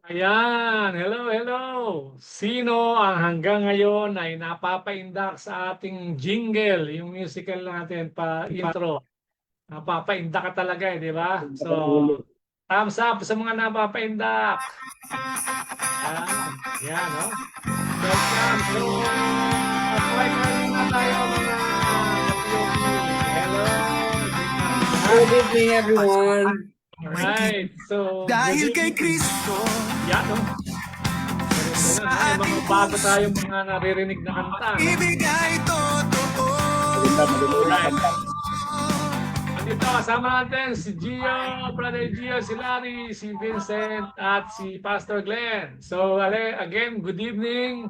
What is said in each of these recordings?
Ayan, hello, hello. Sino ang hanggang ngayon ay napapaindak sa ating jingle, yung musical natin pa intro. Napapaindak ka talaga di ba? So, thumbs up sa mga napapaindak. Yan, yan, no? Welcome. So, pakinggan muna tayo mga ka-POP. Hello, Good evening, everyone. alright. So, good Dahil kay evening. Kristo Yan, no? Ganun, no? Yung mga bago tayong mga naririnig na kanta, no? ibigay totoo. Alright. Andito kasama natin si Gio, Brother Gio, si Larry, si Vincent, at si Pastor Glenn. So, again, good evening.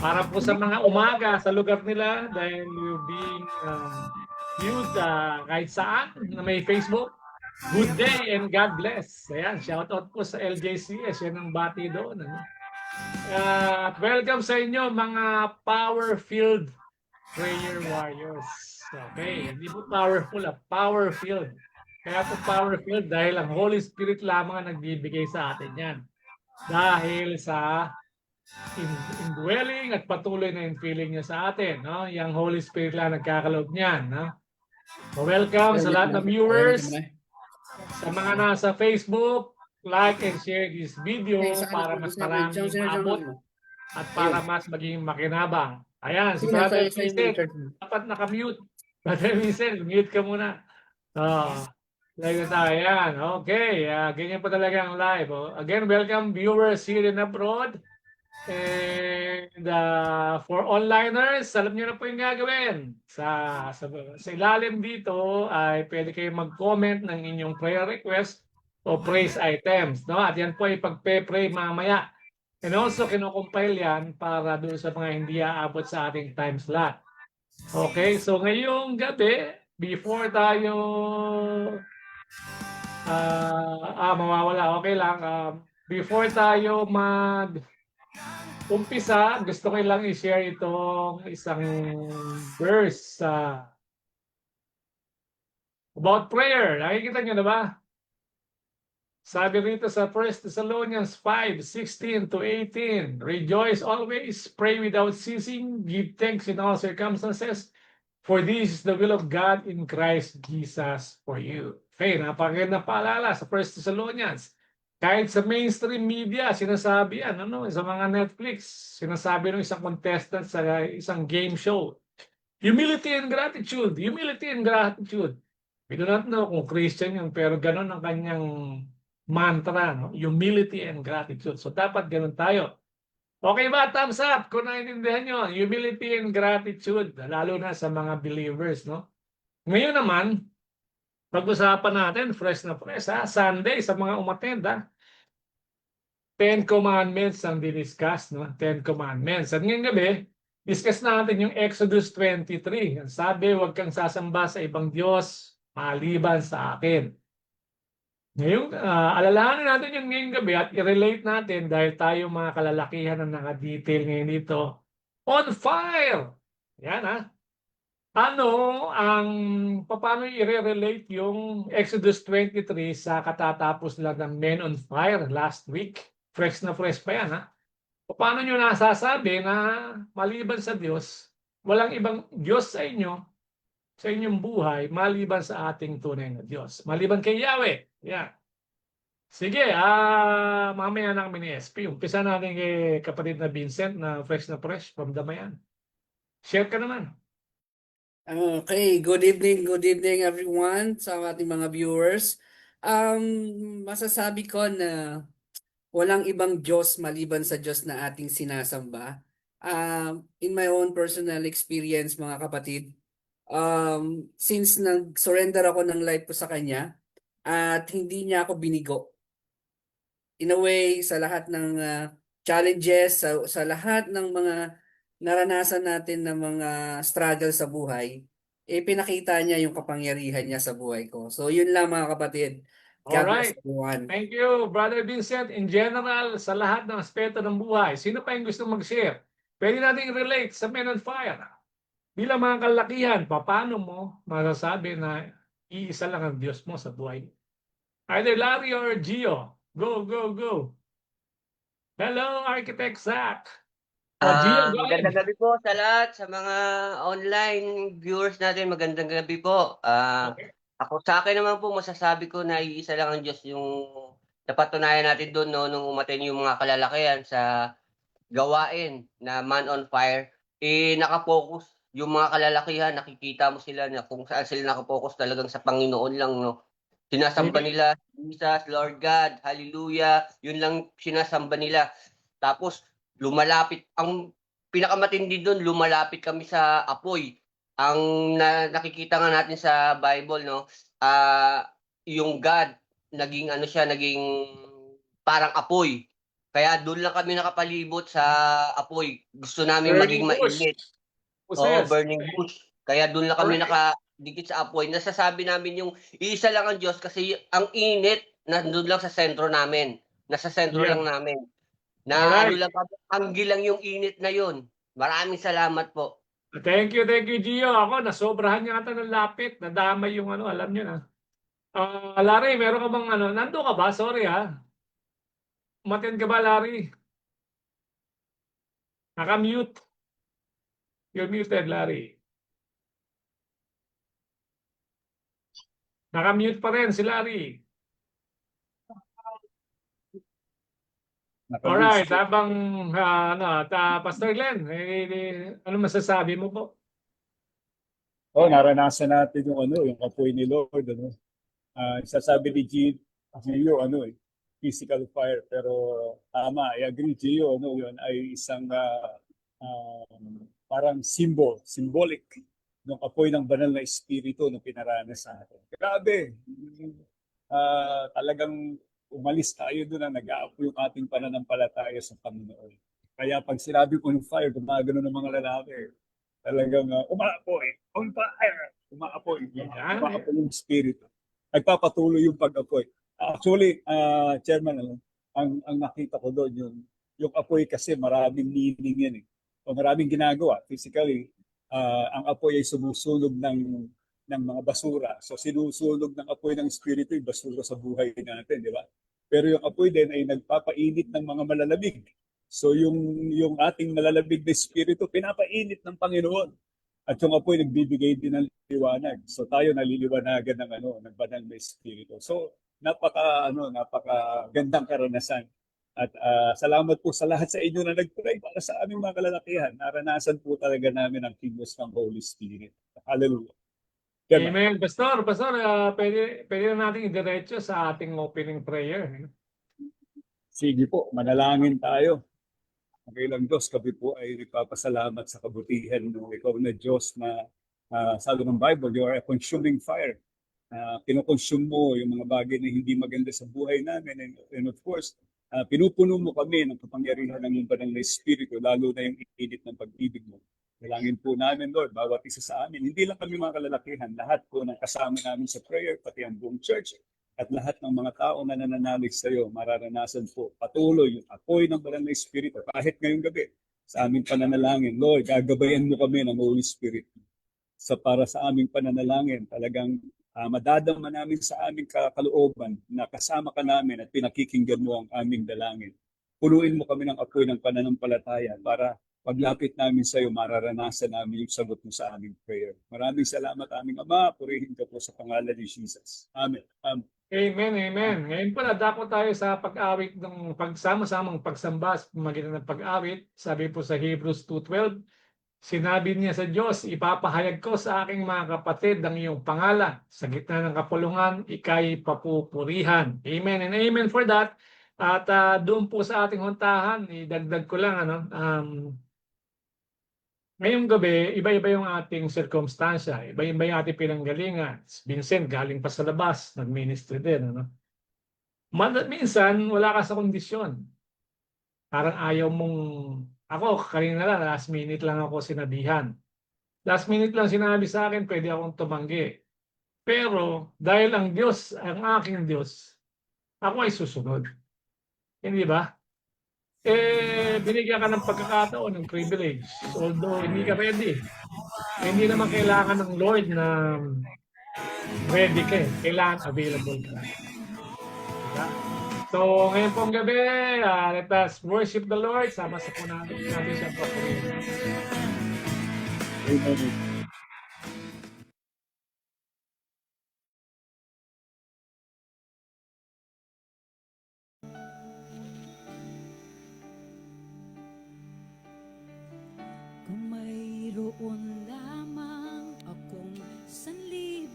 Para po sa mga umaga sa lugar nila dahil you're being viewed kahit saan na may Facebook. Good day and God bless. Ayan, shout out po sa LJCS. Yan ang bati doon. Ano? At welcome sa inyo mga power-filled prayer warriors. Okay, hindi po powerful, power-filled. Kaya po power-filled dahil ang Holy Spirit lamang ang nagbibigay sa atin yan. Dahil sa indwelling at patuloy na infilling niya sa atin. No? Yung Holy Spirit lang nagkakaloob niyan. No? So welcome sa lahat ng viewers, sa mga nasa Facebook, like and share this video para mas maraming maabot at para mas maging makinabang. Ayan, si Brother Vincent, dapat nakamute. Brother Vincent, mute ka muna. Like tayo. Ayan, okay. Ganyan po talaga ang live. Oh. Again, welcome viewers here and abroad. And for onliners, alam niyo na po yung gagawin. Sa ilalim dito ay pwede kayong mag-comment ng inyong prayer request o praise items. No? At yan po ay pagpe-pray mamaya. And also, kinocompile yan para doon sa mga hindi aabot sa ating time slot. Okay, so ngayong gabi, before tayo mawawala, okay lang. Before tayo umpisa, gusto ko lang i-share itong isang verse about prayer. Nakikita nyo na ba? Sabi rito sa 1 Thessalonians 5:16-18, rejoice always, pray without ceasing, give thanks in all circumstances, for this is the will of God in Christ Jesus for you. Okay, napakaganda paalala sa 1 Thessalonians. Kahit sa mainstream media, sinasabi yan, sa mga Netflix, sinasabi ng isang contestant sa isang game show, humility and gratitude, humility and gratitude. We do not know kung Christian yun, pero ganun ang kanyang mantra, no? Humility and gratitude. So dapat ganun tayo. Okay ba? Thumbs up kung naiintindihan nyo. Humility and gratitude, lalo na sa mga believers, no? Ngayon naman, pag-usapan natin, fresh na fresh, ha? Sunday, sa mga umattend, ha? 10 Commandments ang diniscuss, no? 10 Commandments. At ngayong gabi, discuss natin yung Exodus 23. Ang sabi, huwag kang sasamba sa ibang Diyos maliban sa akin. Ngayon, alalahanin natin yung ngayong gabi at i-relate natin dahil tayo mga kalalakihan na naka-detail ngayon dito. On fire! Yan ha. Paano i-relate yung Exodus 23 sa katatapos lang ng Men on Fire last week? Fresh na fresh pa yan ha. Paano nyo nasasabi na maliban sa Diyos, walang ibang Diyos sa inyo, sa inyong buhay, maliban sa ating tunay na Diyos. Maliban kay Yahweh. Yan. Sige, mamaya na kami ni SP. Umpisa natin kay kapatid na Vincent na fresh from Damayan. Share ka naman. Okay, good evening everyone sa ating mga viewers. Masasabi ko na walang ibang Diyos maliban sa Diyos na ating sinasamba. In my own personal experience mga kapatid, since nag-surrender ako ng life ko sa Kanya at hindi niya ako binigo, in a way, sa lahat ng challenges, sa lahat ng mga naranasan natin ng mga struggle sa buhay, pinakita niya yung kapangyarihan niya sa buhay ko. So, yun lang mga kapatid. God bless Alright. everyone. Thank you, Brother Vincent. In general, sa lahat ng aspeto ng buhay, sino pa yung gusto mag-share? Pwede natin relate sa Men on Fire. Bilang mga kalakihan, paano mo masasabi na iisa lang ang Diyos mo sa buhay? Either Larry or Gio. Go, go, go. Hello, Architect Zach. Gio, go ahead. Magandang gabi po sa lahat, sa mga online viewers natin. Magandang gabi po. Okay. Ako sa akin naman po, masasabi ko na iisa lang ang Diyos yung napatunayan natin doon no, nung umaten yung mga kalalakihan sa gawain na Man on Fire. Nakapokus yung mga kalalakihan, nakikita mo sila na kung saan sila nakapokus talagang sa Panginoon lang. No? Sinasamba Amen. nila, Jesus, Lord God, Hallelujah, yun lang sinasamba nila. Tapos, lumalapit, ang pinakamatindi doon, lumalapit kami sa apoy. Ang nakikita nga natin sa Bible, no, yung God, naging ano siya, naging parang apoy. Kaya doon lang kami nakapalibot sa apoy. Gusto namin maging Burning bush. mainit. Oo, Possessed. burning bush. Kaya doon lang kami Alright. nakadikit sa apoy. Nasasabi namin yung iisa lang ang Diyos kasi ang init nandun lang sa sentro namin. Nasa sentro Yeah. lang namin. Na ano Alright. lang, anggil lang yung init na yun. Maraming salamat po. Thank you, Gio. Ako, nasobrahan niya ata ng lapit. Nadamay yung ano, alam niyo na. Larry, meron ka bang ano? Nando ka ba? Sorry ha. Umattend ka ba, Larry? Naka-mute. You're muted, Larry. Naka-mute pa rin si Larry. Alright, habang Pastor Glenn, ano masasabi mo po? Naranasan natin yung yung apoy ni Lord, ano. Sasabi ni Gio, physical fire, pero tama, I agree, Gio, yun ay isang parang symbolic ng apoy ng banal na espiritu na pinaranas sa atin. Grabe, talagang umalis tayo doon na nag-aapoy yung ating pananampalataya sa Panginoon. Kaya pag sinabi ko ng fire, gumagano ng mga lalaki, talagang umaapoy, on fire, umaapoy yung espiritu. Nagpapatuloy yung pag-apoy. Actually, Chairman, ang nakita ko doon, yung apoy kasi maraming meaning yan eh. O maraming ginagawa. Physically, ang apoy ay sumusunog ng mga basura. So sinusunog ng apoy ng espiritu yung basura sa buhay natin, di ba? Pero yung apoy din ay nagpapainit ng mga malalamig. So yung ating malalamig na espiritu, pinapainit ng Panginoon. At yung apoy nagbibigay din ng liwanag. So tayo naliliwanagan ng banal na espiritu. So napaka gandang karanasan. At salamat po sa lahat sa inyo na nag-pray para sa aming mga kalalakihan. Naranasan po talaga namin ang kilos ng Holy Spirit. Hallelujah. Amen. Pastor, pwede na natin idiretso sa ating opening prayer. Sige po, manalangin tayo. Okay lang Diyos, kami po ay nagpapasalamat sa kabutihan ng ikaw na Diyos na sabi ng Bible, you are a consuming fire. Kinukonsume mo yung mga bagay na hindi maganda sa buhay namin. And of course, pinupuno mo kami ng kapangyarihan ng iyong banal na espiritu, lalo na yung init ng pag-ibig mo. Dalangin po namin, Lord, bawat isa sa amin. Hindi lang kami mga kalalakihan, lahat po ng kasama namin sa prayer, pati ang buong church, at lahat ng mga tao na nananalig sa iyo, mararanasan po patuloy yung apoy ng banal na espiritu. Kahit ngayong gabi, sa aming pananalangin, Lord, gagabayan mo kami ng Holy Spirit. Para sa aming pananalangin, talagang madadama namin sa aming kalooban na kasama ka namin at pinakikinggan mo ang aming dalangin. Punuin mo kami ng apoy ng pananampalataya para paglapit namin sa iyo, mararanasan namin yung sagot mo sa aming prayer. Maraming salamat aming Ama. Purihin ka po sa pangalan ni Jesus. Amen. Amen, amen. Ngayon po nadako tayo sa pag-awit ng pagsama-samang pagsamba sa pamamagitan ng pag-awit. Sabi po sa Hebrews 2:12, sinabi niya sa Diyos, ipapahayag ko sa aking mga kapatid ang iyong pangalan. Sa gitna ng kapulungan, ika'y papupurihan. Amen and amen for that. At doon po sa ating huntahan, idagdag ko lang, ngayong gabi, iba-iba yung ating sirkumstansya, iba-iba yung ating pinanggalingan. Vincent, galing pa sa labas, nag-ministry din. Minsan, wala ka sa kondisyon. Parang ayaw mong, ako, kanina lang, last minute lang ako sinabihan. Last minute lang sinabi sa akin, pwede akong tumanggi. Pero, dahil ang Diyos, ang aking Diyos, ako ay susunod. Hindi ba? Binigyan ka ng pagkakataon, ng privilege. Although hindi ka ready. Hindi naman kailangan ng Lord na ready ka. Kailangan available ka. Diba? So, ngayon pong gabi, let us worship the Lord. Sama sa po natin siyang papurihin. Amen. Kung mayroon lamang akong 1,000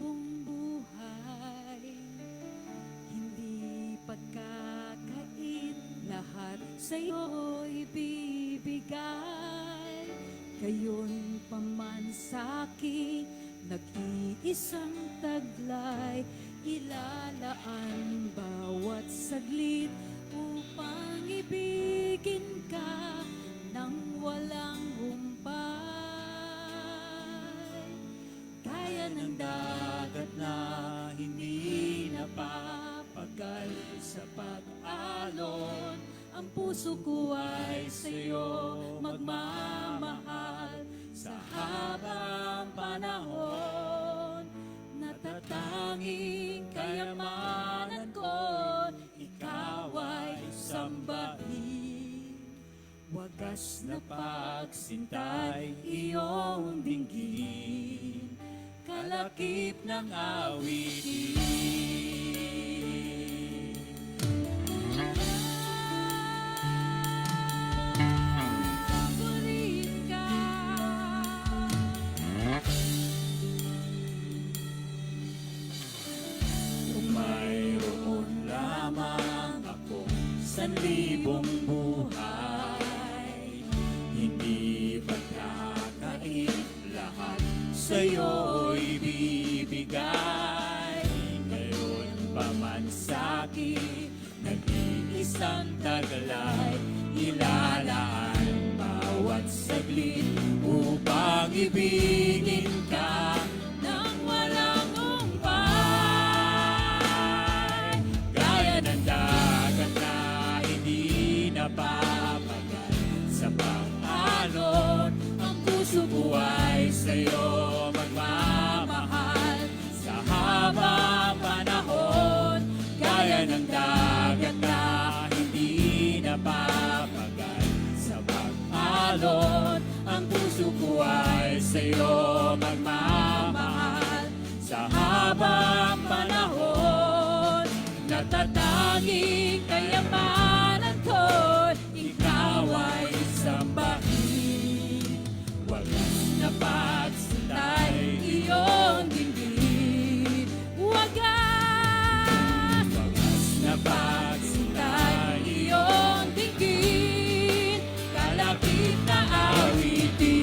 buhay, hindi pagkakait, lahat sa'yo'y bibigay. Gayon pa man sa'kin, nag-iisang taglay, ilalaan bawat saglit upang ibigin ka nang walang humpay. Kaya ng dagat na hindi napapagal sa pag-alon, ang puso ko ay sa'yo magmamahal sa habang panahon. Natatanging kayamanan ko, ikaw ay sambahin. Wagas na pagsintay, iyong dinggin, kalakip ng awitin. Paborito ka. Kung mayroon lamang akong 1,000 buhay, hindi pagkakait, lahat sa'yo'y bibigay. Ngayon pa man sa'kin, nag-iisang taglay, ilalaan bawat saglit upang ibigin ka nang walang humpay. Gaya ng dagat na hindi napapagal sa pag-alon, ang puso ko ay sa'yo magmamahal sa habang panahon. Gaya ng dagat na hindi napapagal sa pag-alon, ang puso ko ay sa'yo magmamahal sa habang panahon. Natatanging kayamanan ko, ikaw ay sambahin. Wagas na pagsintay, iyong dinggin. Wagas na pagsintay, iyong dinggin, kalakip na awitin.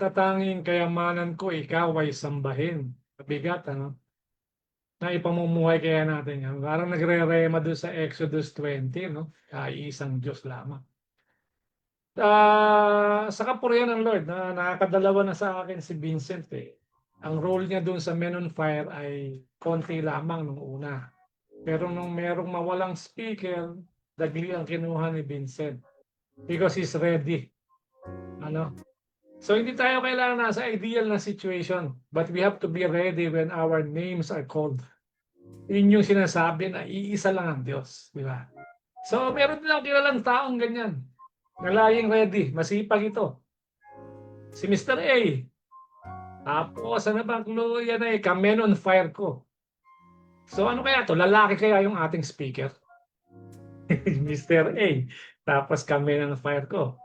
natatanging kayamanan ko, ikaw ay sambahin. Mabigat, ano? Na ipamumuhay kaya natin yan. Parang nagre-rema doon sa Exodus 20, no? Ay isang Diyos lamang. Sa kapurihan ng Lord, nakakadalawa na sa akin si Vincent eh. Ang role niya doon sa Men on Fire ay konti lamang nung una. Pero nung merong mawalang speaker, dagli ang kinuha ni Vincent. Because he's ready. Ano? So hindi tayo kailangan nasa ideal na situation. But we have to be ready when our names are called. Yun yung sinasabi na iisa lang ang Diyos. Di ba? So meron din ako kilalang taong ganyan. Nalaying ready. Masipag ito. Si Mr. A. Tapos ano bang clue yan ay Men on Fire ko. So ano kaya to? Lalaki kaya yung ating speaker? Mr. A. Tapos Men on Fire ko.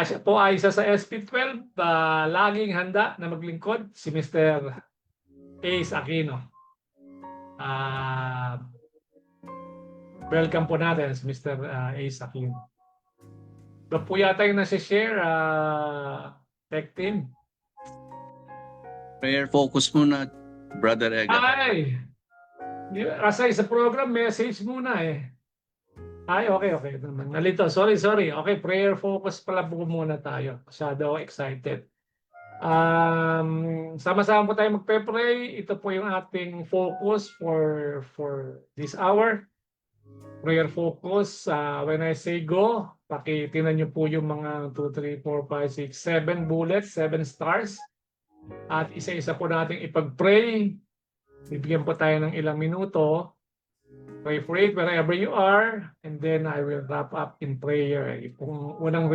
Siya po ay isa sa SP12. Laging handa na maglingkod. Si Mr. Ace Aquino. Welcome po natin si Mr. Ace Aquino. Ba po yata yung nasi-share tech team. Prayer focus muna, Brother Ega. Ay! Kasi sa program, message muna eh. Ay, okay. Nalito, sorry. Okay, prayer focus pala po muna tayo. Masyado excited. Sama-sama po tayo magpe-pray. Ito po yung ating focus for this hour. Prayer focus. When I say go, pakitinan nyo po yung mga 2, 3, 4, 5, 6, 7 bullets, 7 stars. At isa-isa po natin ipag-pray. Bibigyan po tayo ng ilang minuto. Pray for it wherever you are. And then I will wrap up in prayer. Kung unang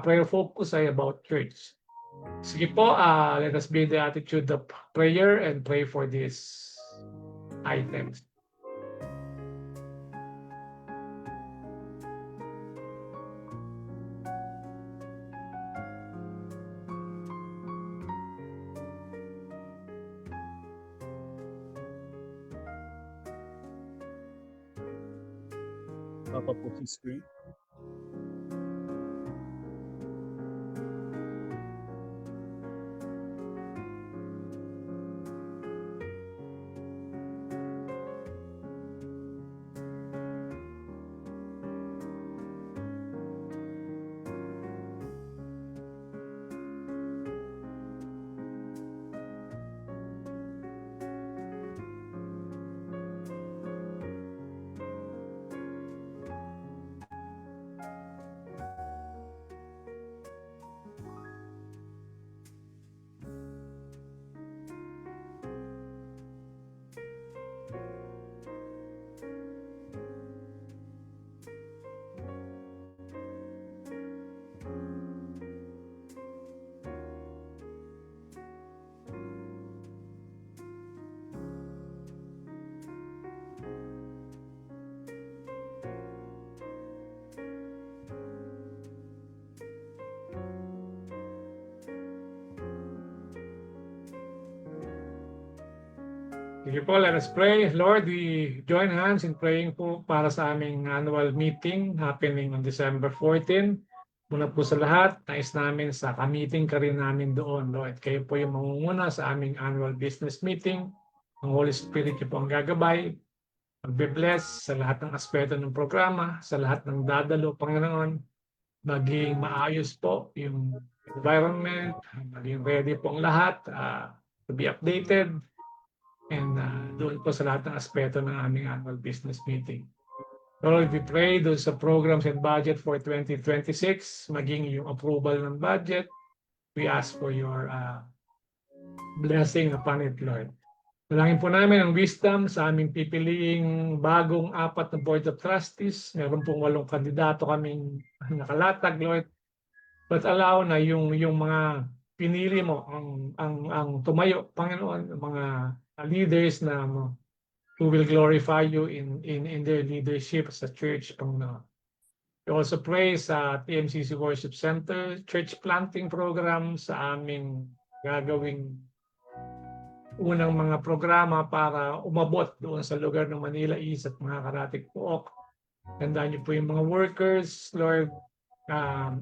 prayer focus ay about church. Sige po, let us be in the attitude of prayer and pray for these items. Papa po si screen. Sige po, let us pray. Lord, we join hands in praying po para sa aming annual meeting happening on December 14. Muna po sa lahat, nais namin sa ka-meeting ka rin namin doon, Lord. Kayo po yung mangunguna sa aming annual business meeting. Ang Holy Spirit niyo po ang gagabay. Magbe-bless sa lahat ng aspeto ng programa, sa lahat ng dadalo, Panginoon. Maging maayos po yung environment, maging ready po ang lahat to be updated. And doon po sa lahat ng aspeto ng aming annual business meeting. Lord, we pray doon sa programs and budget for 2026, maging yung approval ng budget. We ask for your blessing upon it, Lord. Dalangin po namin ang wisdom sa aming pipiliing bagong 4 na Board of Trustees. Meron pong 8 kandidato kaming nakalatag, Lord. But allow na yung mga pinili mo ang tumayo, Panginoon, mga leaders na who will glorify you in their leadership sa church, Panginoon. We also pray sa TMCC Worship Center, church planting program sa aming gagawing unang mga programa para umabot doon sa lugar ng Manila East at mga Karatig Pook. Tandaan niyo po yung mga workers, Lord,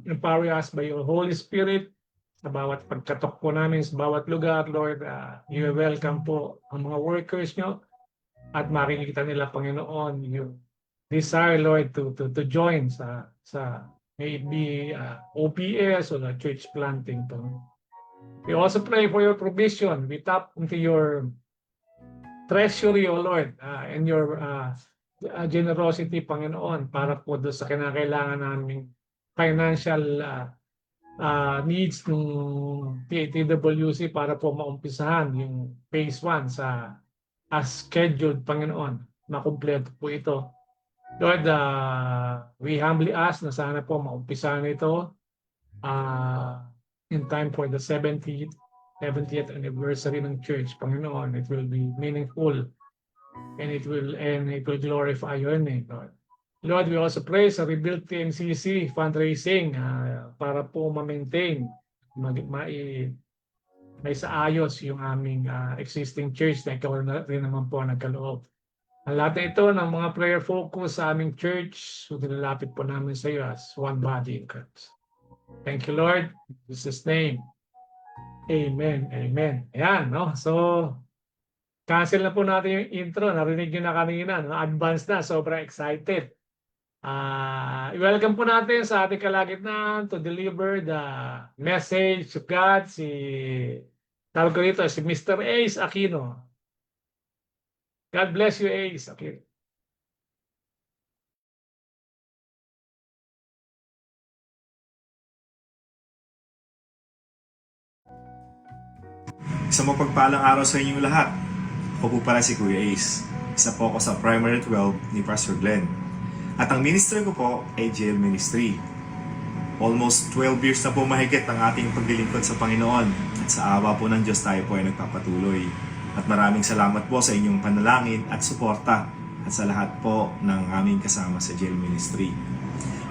empower us by your Holy Spirit sa bawat pagkatok po namin sa bawat lugar, Lord. You welcome po ang mga workers nyo at makikita nila, Panginoon, yung desire, Lord, to join sa maybe OPS or church planting. We also pray for your provision. We tap into your treasury, O Lord, and your generosity, Panginoon, para po doon sa kinakailangan naming financial needs ng TWC para po maumpisahan yung phase 1 as scheduled, Panginoon. Makumpleto po ito. Lord, we humbly ask na sana po maumpisahan ito in time for the 70th anniversary ng church, Panginoon. It will be meaningful and it will glorify your name, Lord. Lord, we also pray sa Rebuild TNCC fundraising para po ma-maintain, may sa ayos yung aming existing church na ikaw rin naman po nagkaloob. Ang lahat na ito ng mga prayer focus sa aming church, so nilalapit po namin sa iyo as one body in Christ. Thank you, Lord. In Jesus' name. Amen. Amen. Ayan, no? So, cancel na po natin yung intro. Narinig nyo na kanina. No? Advance na. Sobrang excited. I-welcome po natin sa ating kalagitnaan to deliver the message of God. Tawag ko dito, si Mr. Ace Aquino. God bless you, Ace Aquino. Isang mapagpalang araw sa inyong lahat. Ako po pala si Kuya Ace. Isa po ako sa Primary 12 ni Pastor Glenn. At ang ministry ko po ay JL Ministry. Almost 12 years na po mahigit ang ating paglilingkod sa Panginoon. At sa awa po ng Diyos tayo po ay nagpapatuloy. At maraming salamat po sa inyong panalangin at suporta. At sa lahat po ng aming kasama sa JL Ministry.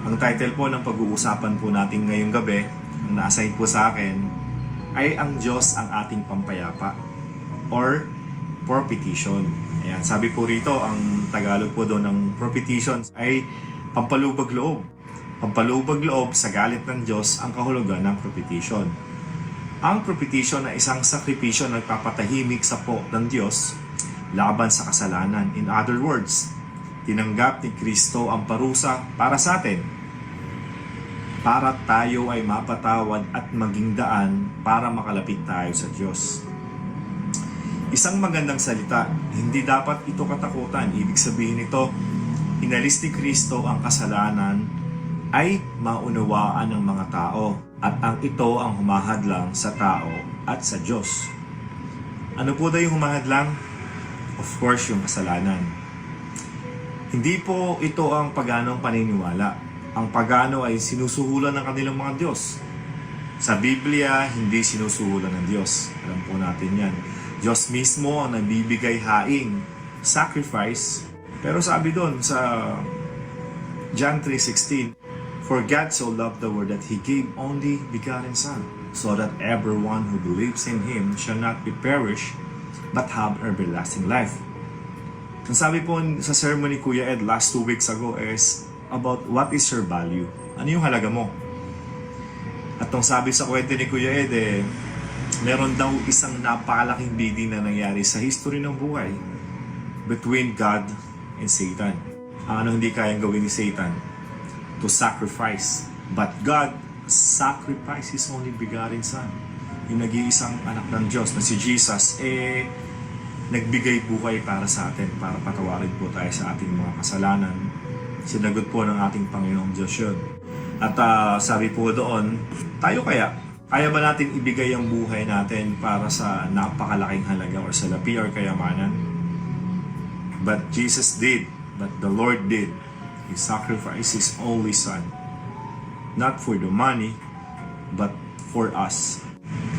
Ang title po ng pag-uusapan po natin ngayong gabi, ang na-assign po sa akin, ay ang Diyos ang ating pampayapa or propitiation. Ayan, sabi po rito, ang Tagalog po doon ng propitiation ay pampalubag loob. Pampalubag loob sa galit ng Diyos ang kahulugan ng propitiation. Ang propitiation ay isang sakripisyo na nagpapatahimik sa po ng Diyos laban sa kasalanan. In other words, tinanggap ni Kristo ang parusa para sa atin para tayo ay mapatawad at maging daan para makalapit tayo sa Diyos. Isang magandang salita, hindi dapat ito katakutan. Ibig sabihin nito, inalis ni Kristo ang kasalanan ay maunawaan ng mga tao at ang ito ang humahadlang sa tao at sa Diyos. Ano po daw yung humahadlang? Of course, yung kasalanan. Hindi po ito ang paganong paniniwala. Ang pagano ay sinusuhulan ng kanilang mga Diyos. Sa Biblia, hindi sinusuhulan ng Diyos. Alam po natin yan. Diyos mismo ang nagbibigay haing, sacrifice. Pero sabi doon sa John 3:16, For God so loved the world that He gave only begotten Son, so that everyone who believes in Him shall not be perished, but have everlasting life. Ang sabi po sa sermon ni Kuya Ed last 2 weeks ago is about what is your value. Ano yung halaga mo? At ang sabi sa kwento ni Kuya Ed, meron daw isang napakalaking bidding na nangyari sa history ng buhay between God and Satan. Ano hindi kayang gawin ni Satan? To sacrifice. But God sacrificed His only begotten Son. Yung nag-iisang anak ng Diyos na si Jesus, nagbigay buhay para sa atin, para patawarin po tayo sa ating mga kasalanan. Sinagot po ng ating Panginoong Diyos yun. At sabi po doon, tayo kaya ba natin ibigay ang buhay natin para sa napakalaking halaga or salapi or kayamanan? But Jesus did, but the Lord did. He sacrificed His only Son. Not for the money, but for us.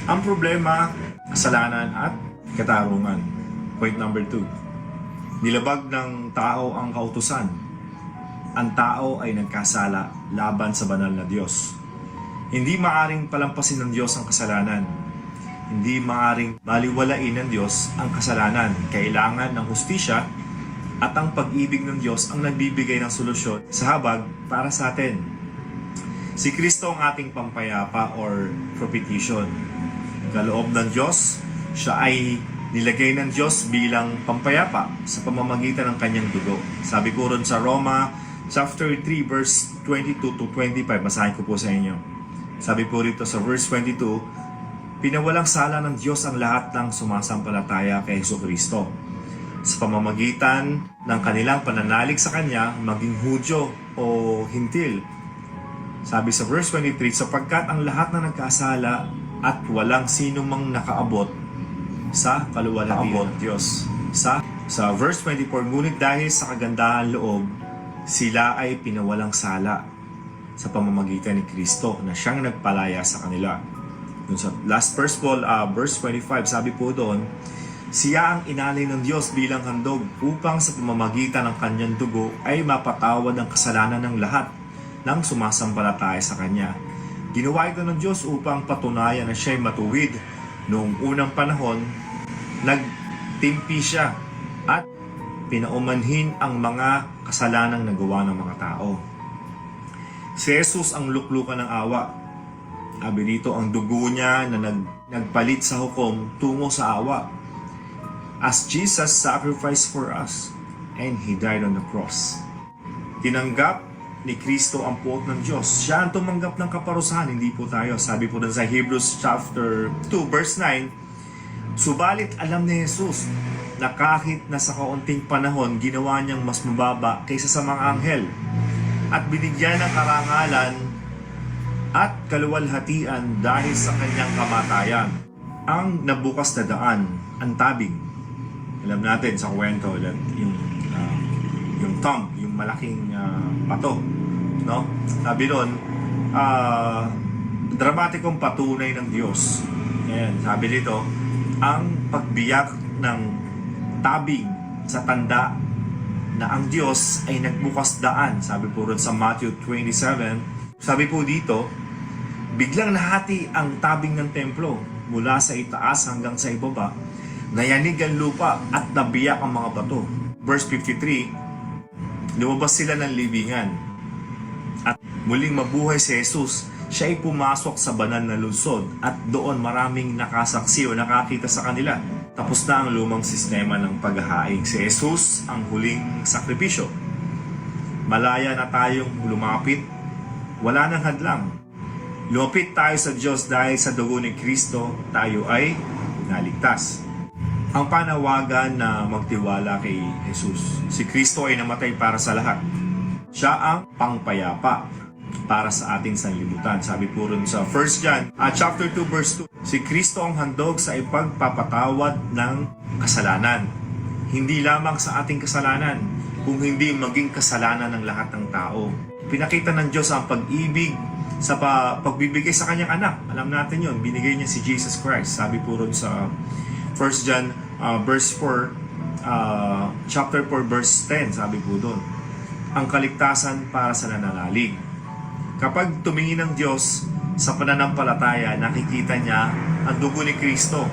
Ang problema, kasalanan at katarungan. Point number 2. Nilabag ng tao ang kautusan. Ang tao ay nagkasala laban sa banal na Diyos. Hindi maaring palampasin ng Diyos ang kasalanan. Hindi maaring baliwalain ng Diyos ang kasalanan. Kailangan ng hustisya at ang pag-ibig ng Diyos ang nagbibigay ng solusyon sa habag para sa atin. Si Kristo ang ating pampayapa or propitiation. Kaloob ng Diyos, siya ay nilagay ng Diyos bilang pampayapa sa pamamagitan ng kanyang dugo. Sabi ko ron sa Roma chapter 3 verse 22 to 25, basahin ko po sa inyo. Sabi po rito sa verse 22, pinawalang sala ng Diyos ang lahat ng sumasampalataya kay Jesucristo sa pamamagitan ng kanilang pananalig sa Kanya, maging Hudyo o Hintil. Sabi sa verse 23, sapagkat ang lahat na nagkasala at walang sino mang nakaabot sa kaluwalhatian ng Diyos. Sa verse 24, ngunit dahil sa kagandahan loob, sila ay pinawalang sala sa pamamagitan ni Kristo na siyang nagpalaya sa kanila. Dun sa last verse po, verse 25, sabi po doon, siya ang inalay ng Diyos bilang handog upang sa pamamagitan ng kanyang dugo ay mapatawad ang kasalanan ng lahat ng sumasampalataya sa Kanya. Ginawa ito ng Diyos upang patunayan na siya'y matuwid. Noong unang panahon, nagtimpi siya at pinaumanhin ang mga kasalanang nagawa ng mga tao. Si Jesus ang luklukan ng awa. Sabi dito, ang dugo niya na nagpalit sa hukom tungo sa awa. As Jesus sacrificed for us and He died on the cross. Tinanggap ni Kristo ang puot ng Diyos. Siya ang tumanggap ng kaparusahan, hindi po tayo. Sabi po dun sa Hebrews chapter 2 verse 9, subalit alam ni Jesus na kahit na sa kaunting panahon ginawa niyang mas mababa kaysa sa mga anghel at binigyan ng karangalan at kaluwalhatian dahil sa kanyang kamatayan. Ang nabukas na daan, ang tabing. Alam natin sa kwento yung thumb, yung malaking pato, no? Sabi doon, dramatikong patunay ng Diyos. Ayan, sabi dito, ang pagbiyak ng tabing sa tanda na ang Diyos ay nagbukas daan. Sabi po ron sa Matthew 27, sabi po dito, biglang nahati ang tabing ng templo mula sa itaas hanggang sa ibaba. Nayanig ang lupa at nabiyak ang mga bato. Verse 53, lumabas sila ng libingan at muling mabuhay si Jesus. Siya ay pumasok sa banal na lungsod at doon maraming nakasaksi o nakakita sa kanila. Tapos na ang lumang sistema ng paghahaing. Si Jesus ang huling sakripisyo. Malaya na tayong lumapit. Wala nang hadlang. Lumapit tayo sa Diyos dahil sa dugo ni Kristo tayo ay naligtas. Ang panawagan na magtiwala kay Jesus. Si Kristo ay namatay para sa lahat. Siya ang pangpayapa para sa ating sanlibutan. Sabi po rin sa 1 John chapter 2 verse 2, si Kristo ang handog sa ipagpapatawad ng kasalanan. Hindi lamang sa ating kasalanan, kung hindi maging kasalanan ng lahat ng tao. Pinakita ng Diyos ang pag-ibig sa pagbibigay sa kanyang anak. Alam natin yon, binigay niya si Jesus Christ. Sabi po rin sa 1 John verse 4, chapter 4 verse 10, sabi po doon, ang kaligtasan para sa nananalig. Kapag tumingin ng Diyos sa pananampalataya, nakikita niya ang dugo ni Kristo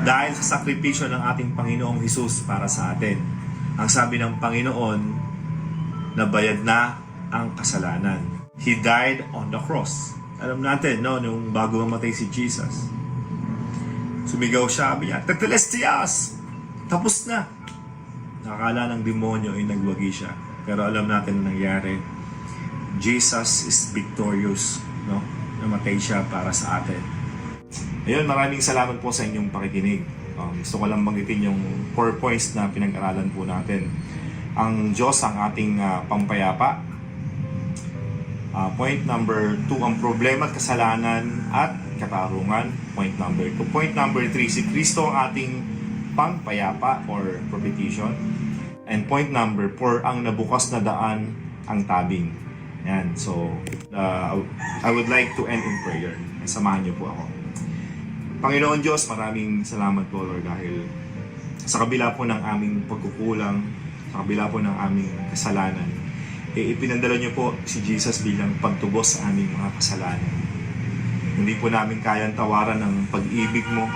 dahil sa sakripisyo ng ating Panginoong Hesus para sa atin. Ang sabi ng Panginoon, nabayad na ang kasalanan. He died on the cross. Alam natin, no, nung bago mamatay si Jesus, sumigaw siya, sabi niya, Tetelestias! Tapos na! Nakakala ng demonyo ay nagwagi siya. Pero alam natin ang nangyari. Jesus is victorious. No? Namatay siya para sa atin. Ayun, maraming salamat po sa inyong pakikinig. Gusto ko lang banggitin yung 4 points na pinag-aralan po natin. Ang Diyos ang ating pampayapa. Point number 2, ang problema at kasalanan at katarungan. Point number 2. Point number 3, si Kristo ang ating pangpayapa or propitiation. And point number 4, ang nabukas na daan, ang tabing. Yan. So, I would like to end in prayer. Samahan niyo po ako. Panginoon Diyos, maraming salamat po, Lord, dahil sa kabila po ng aming pagkukulang, sa kabila po ng aming kasalanan, ipinandala niyo po si Jesus bilang pagtubos sa aming mga kasalanan. Hindi po namin kayang tawaran ng pag-ibig mo,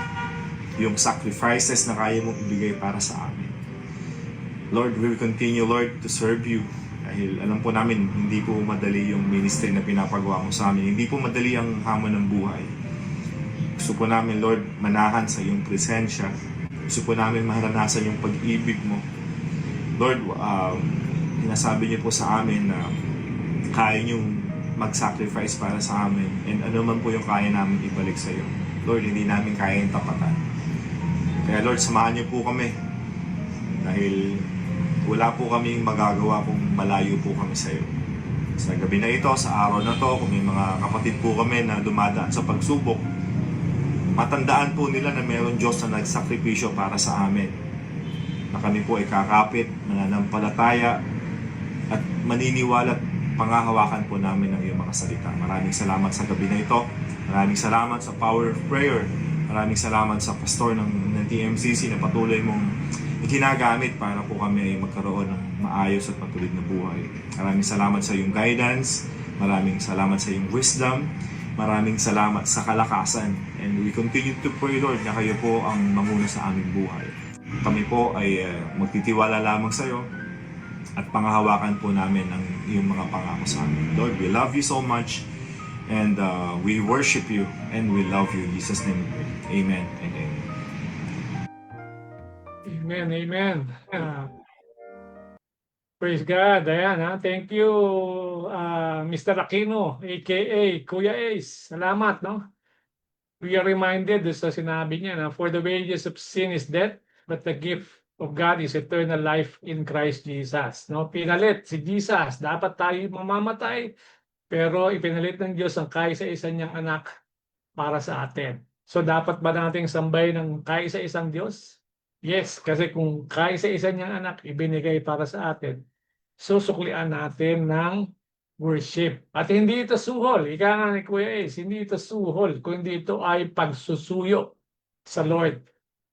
yung sacrifices na kaya mong ibigay para sa amin. Lord, we will continue, Lord, to serve you Dahil alam po namin, hindi po madali yung ministry na pinapagawa mo sa amin. Hindi po madali ang hamon ng buhay. Gusto po namin, Lord, manahan sa iyong presensya. Gusto po namin maranasan yung pag-ibig mo. Lord, sinasabi niyo po sa amin na kaya niyong mag-sacrifice para sa amin. And ano man po yung kaya namin ibalik sa iyo. Lord, hindi namin kaya yung tapatan. Kaya Lord, samahan niyo po kami. Dahil wala po kaming magagawa kung malayo po kami sa iyo. Sa gabi na ito, sa araw na to, kung may mga kapatid po kami na dumadaan sa pagsubok, matandaan po nila na mayroon Diyos na nagsakripisyo para sa amin. Na kami po ay kakapit, mananampalataya, at maniniwala at pangahawakan po namin ng iyong mga salita. Maraming salamat sa gabi na ito. Maraming salamat sa power of prayer. Maraming salamat sa pastor ng TMCC na patuloy mong ginagamit para po kami ay magkaroon ng maayos at patuloy na buhay. Maraming salamat sa iyong guidance. Maraming salamat sa iyong wisdom. Maraming salamat sa kalakasan. And we continue to pray, Lord, na kayo po ang mamuna sa aming buhay. Kami po ay magtitiwala lamang sa iyo at pangahawakan po namin ang iyong mga pangako sa amin. Lord, we love you so much and we worship you and we love you. In Jesus' name we pray. Amen and amen. Amen, amen. Praise God. Ayan, ha? Thank you, Mr. Aquino, aka Kuya Ace. Salamat, no? We are reminded sa sinabi niya na for the wages of sin is death, but the gift of God is eternal life in Christ Jesus. No? Pinalit si Jesus. Dapat tayo mamamatay, pero ipinalit ng Diyos ang kaisa-isa niyang anak para sa atin. So dapat ba nating sambay ng kaisa-isang Diyos? Yes, kasi kung kaisa-isa niyang anak ibinigay para sa atin, susuklian natin ng worship. At hindi ito suhol. Ika nga ni Kuya Ace, hindi ito suhol, kundi ito ay pagsusuyo sa Lord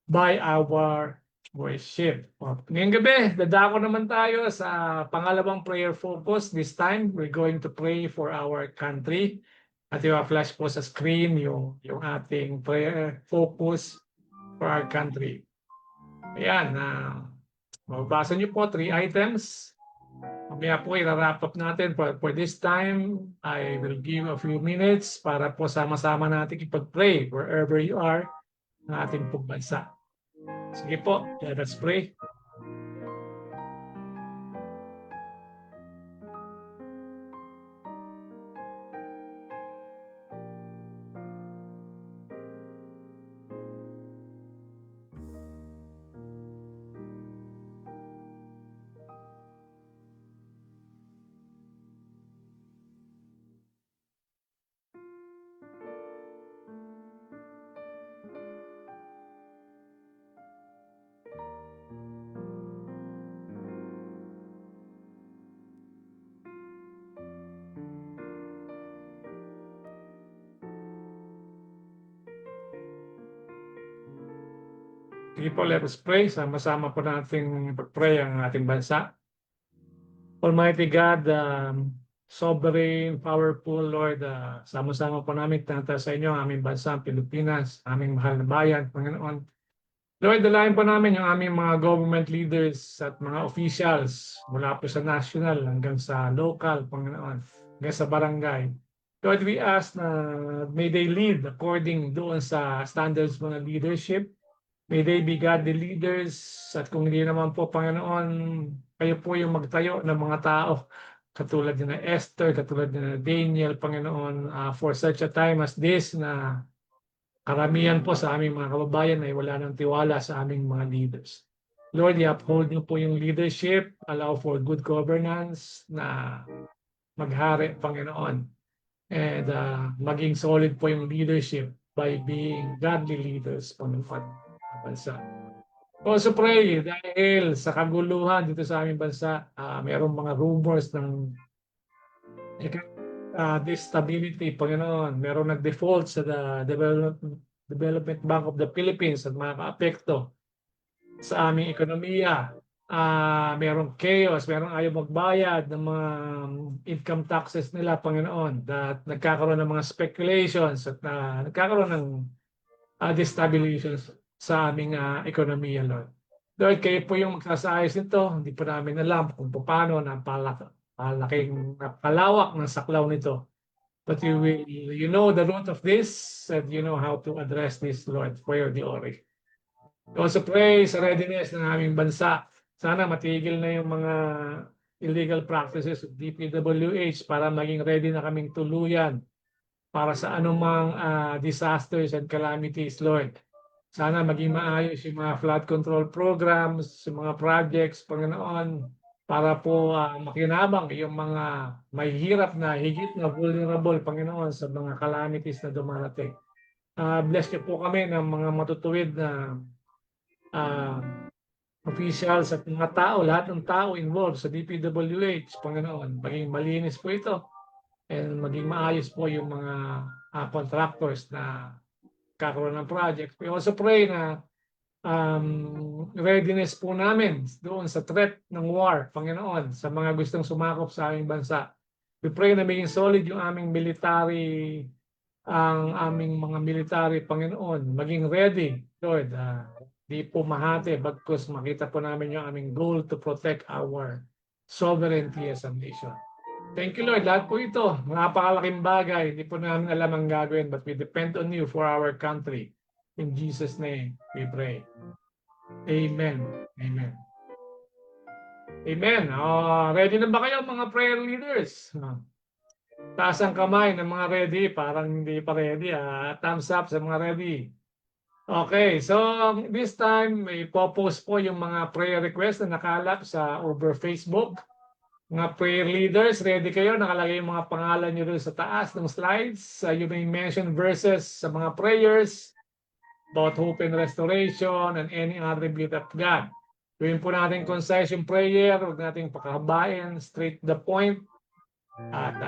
by our worship. Ngayong gabi, dadako naman tayo sa pangalawang prayer focus. This time, we're going to pray for our country. At i-flash po sa screen yung ating prayer focus for our country. Ayan, mababasa niyo po 3 items. Mamaya po i-wrap up natin for this time. I will give a few minutes para po sama-sama natin ipag-pray wherever you are ng ating pagbansa. Sige po, let's pray. Sige po, let us pray. Sama-sama po natin pag-pray ang ating bansa. Almighty God, sovereign, powerful Lord, sama-sama po namin tinata sa inyo ang aming bansa, Pilipinas, aming mahal na bayan, Panginoon. Lord, dalayan po namin yung aming mga government leaders at mga officials mula po sa national hanggang sa local, Panginoon, hanggang sa barangay. Lord, we ask na may they lead according doon sa standards mga leadership. May they be godly leaders at kung hindi naman po, Panginoon, kayo po yung magtayo ng mga tao katulad ni na Esther, katulad ni na Daniel, Panginoon, for such a time as this na karamihan po sa aming mga kababayan ay wala ng tiwala sa aming mga leaders. Lord, i-uphold niyo po yung leadership, allow for good governance na maghari, Panginoon. And maging solid po yung leadership by being godly leaders, Panginoon. Bansa. Also pray dahil sa kaguluhan dito sa aming bansa, mayroong mga rumors ng stability, Panginoon. Mayroong nag-default sa Development Bank of the Philippines at mga kaapekto sa aming ekonomiya. Mayroong chaos, mayroong ayaw magbayad ng mga income taxes nila, Panginoon. That nagkakaroon ng mga speculations at nagkakaroon ng destabilizations sa aming ekonomiya, Lord. Lord, kayo po yung magsasayos nito. Hindi po namin alam kung paano Napalawak ng saklaw nito. But you know the root of this and you know how to address this, Lord, for your glory. We also pray sa readiness ng aming bansa. Sana matigil na yung mga illegal practices of DPWH para maging ready na kaming tuluyan para sa anumang disasters and calamities, Lord. Sana maging maayos yung mga flood control programs, yung mga projects, Panginoon, para po makinabang yung mga mahihirap na, higit na vulnerable, Panginoon, sa mga calamities na dumarating. Bless niyo po kami ng mga matutuwid na officials at mga tao, lahat ng tao involved sa DPWH, Panginoon, maging malinis po ito and maging maayos po yung mga contractors na kakaroon ng project. We also pray na readiness po namin doon sa threat ng war, Panginoon, sa mga gustong sumakop sa aming bansa. We pray na maging solid yung aming military, ang aming mga military, Panginoon, maging ready, Lord. Di po mahati, bagkus makita po namin yung aming goal to protect our sovereignty as a nation. Thank you, Lord. Lahat po ito, napakalaking bagay. Hindi po namin alam ang gagawin, but we depend on you for our country. In Jesus' name, we pray. Amen. Amen. Amen. Ready na ba kayo, mga prayer leaders? Taas ang kamay ng mga ready. Parang hindi pa ready. Thumbs up sa mga ready. Okay, so this time, may post po yung mga prayer requests na nakalap sa over Facebook. Mga prayer leaders, ready kayo? Nakalagay yung mga pangalan nyo doon sa taas ng slides. You may mention verses sa mga prayers about hope and restoration and any attribute of God. Gawin po natin concise yung prayer. Huwag natin pakahabain, straight to the point. At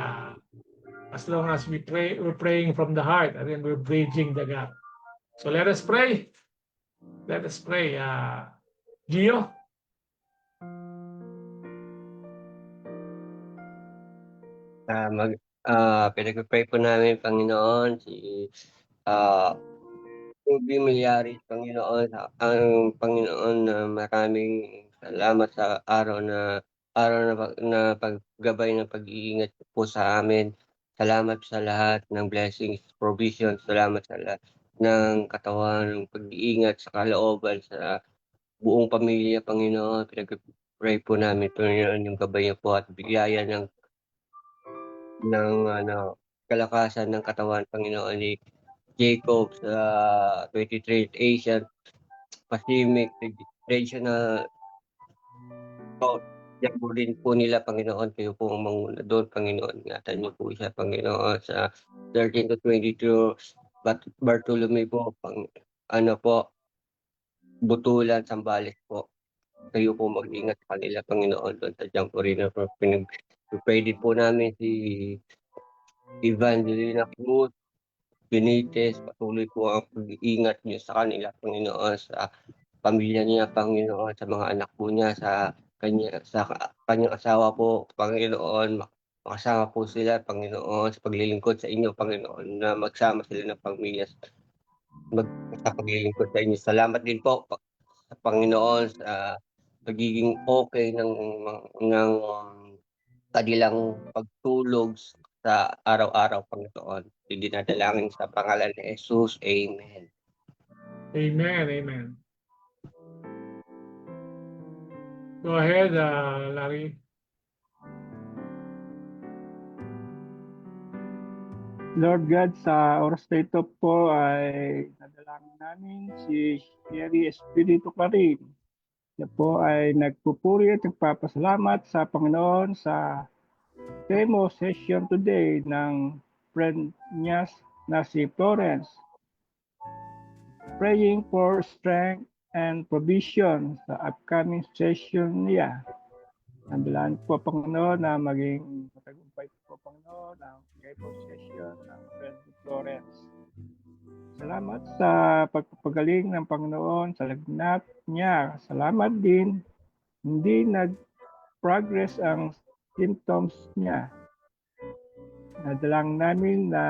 as long as we pray, we're praying from the heart and then we're bridging the gap. So let us pray. Let us pray. Gio? Pinag-pray po namin, Panginoon, si Ruby Millares, Panginoon, ang Panginoon na maraming salamat sa araw na paggabay ng pag-iingat po sa amin. Salamat sa lahat ng blessings, provisions, salamat sa lahat ng katawan, ng pag-iingat sa kalooban sa buong pamilya, Panginoon. Pinag-pray po namin, Panginoon, yung gabay niyo po at bigaya ng kalakasan ng katawan, Panginoon, ni Jacob sa 23rd Asian Pacific Regional Jambo din po nila, Panginoon. Kayo po ang manguna doon, Panginoon. Ingatan niyo po siya, Panginoon, sa 13 to 22 Bartolome po, Butulan, Sambales po. Kayo po mag-ingat sa kanila, Panginoon, doon sa Jambo rin. Pinag-pray din po namin si Evangelina Cruz Benitez, patuloy po ang pag-iingat niyo sa kanila, Panginoon, sa pamilya niya, Panginoon, sa mga anak po niya, sa kanyang asawa po, Panginoon, makasama po sila, Panginoon, sa paglilingkod sa inyo, Panginoon, na magsama sila ng pamilya sa paglilingkod sa inyo. Salamat din po sa Panginoon sa pagiging okay ng kanilang pagtulog sa araw-araw, Panginoon. Dinadalangin sa pangalan ni Jesus. Amen. Amen. Amen. Go ahead, Larry. Lord God, sa oras na ito po ay nadalangin namin si Sherry Espiritu Karin. Siya po ay nagpupuri at nagpapasalamat sa Panginoon sa demo session today ng friend niya na si Florence. Praying for strength and provision sa upcoming session niya. Nandalaan po, Panginoon, na maging matagumpay po, Panginoon, ang demo session ng friend ni Florence. Salamat sa pagpapagaling ng Panginoon sa lagnat niya. Salamat din, hindi nag-progress ang symptoms niya. Nadalang namin na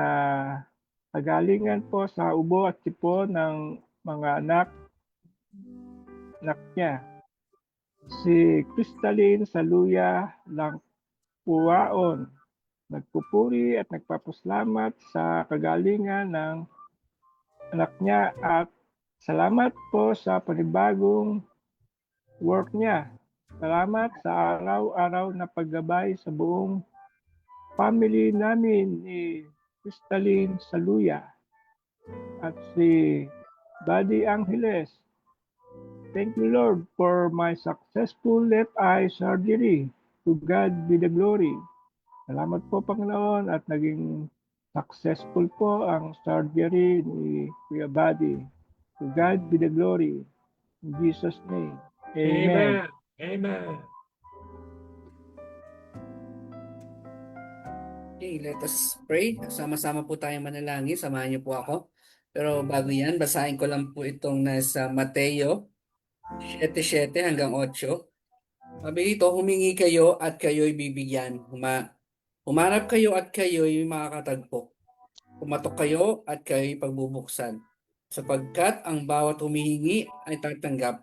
kagalingan po sa ubo at tipo ng mga anak niya. Si Crystalline Saluya lang Uwaon. Nagpupuri at nagpapasalamat sa kagalingan ng anak niya at salamat po sa panibagong work niya. Salamat sa araw-araw na paggabay sa buong family namin ni Crystalline Saluya at si Buddy Angeles. Thank you, Lord, for my successful left eye surgery. To God be the glory. Salamat po, Panginoon, at naging successful po ang surgery ni Kuya Buddy. To God be the glory. In Jesus' name. Amen. Amen. Okay, let us pray. Sama-sama po tayong manalangin. Samahan niyo po ako. Pero bago yan, basahin ko lang po itong nasa Mateo 7:7 hanggang 8. Sabi dito, humingi kayo at kayo'y bibigyan. Humanap kayo at kayo'y makakatagpo. Pumatok kayo at kayo'y pagbubuksan. Sapagkat ang bawat humihingi ay tatanggap.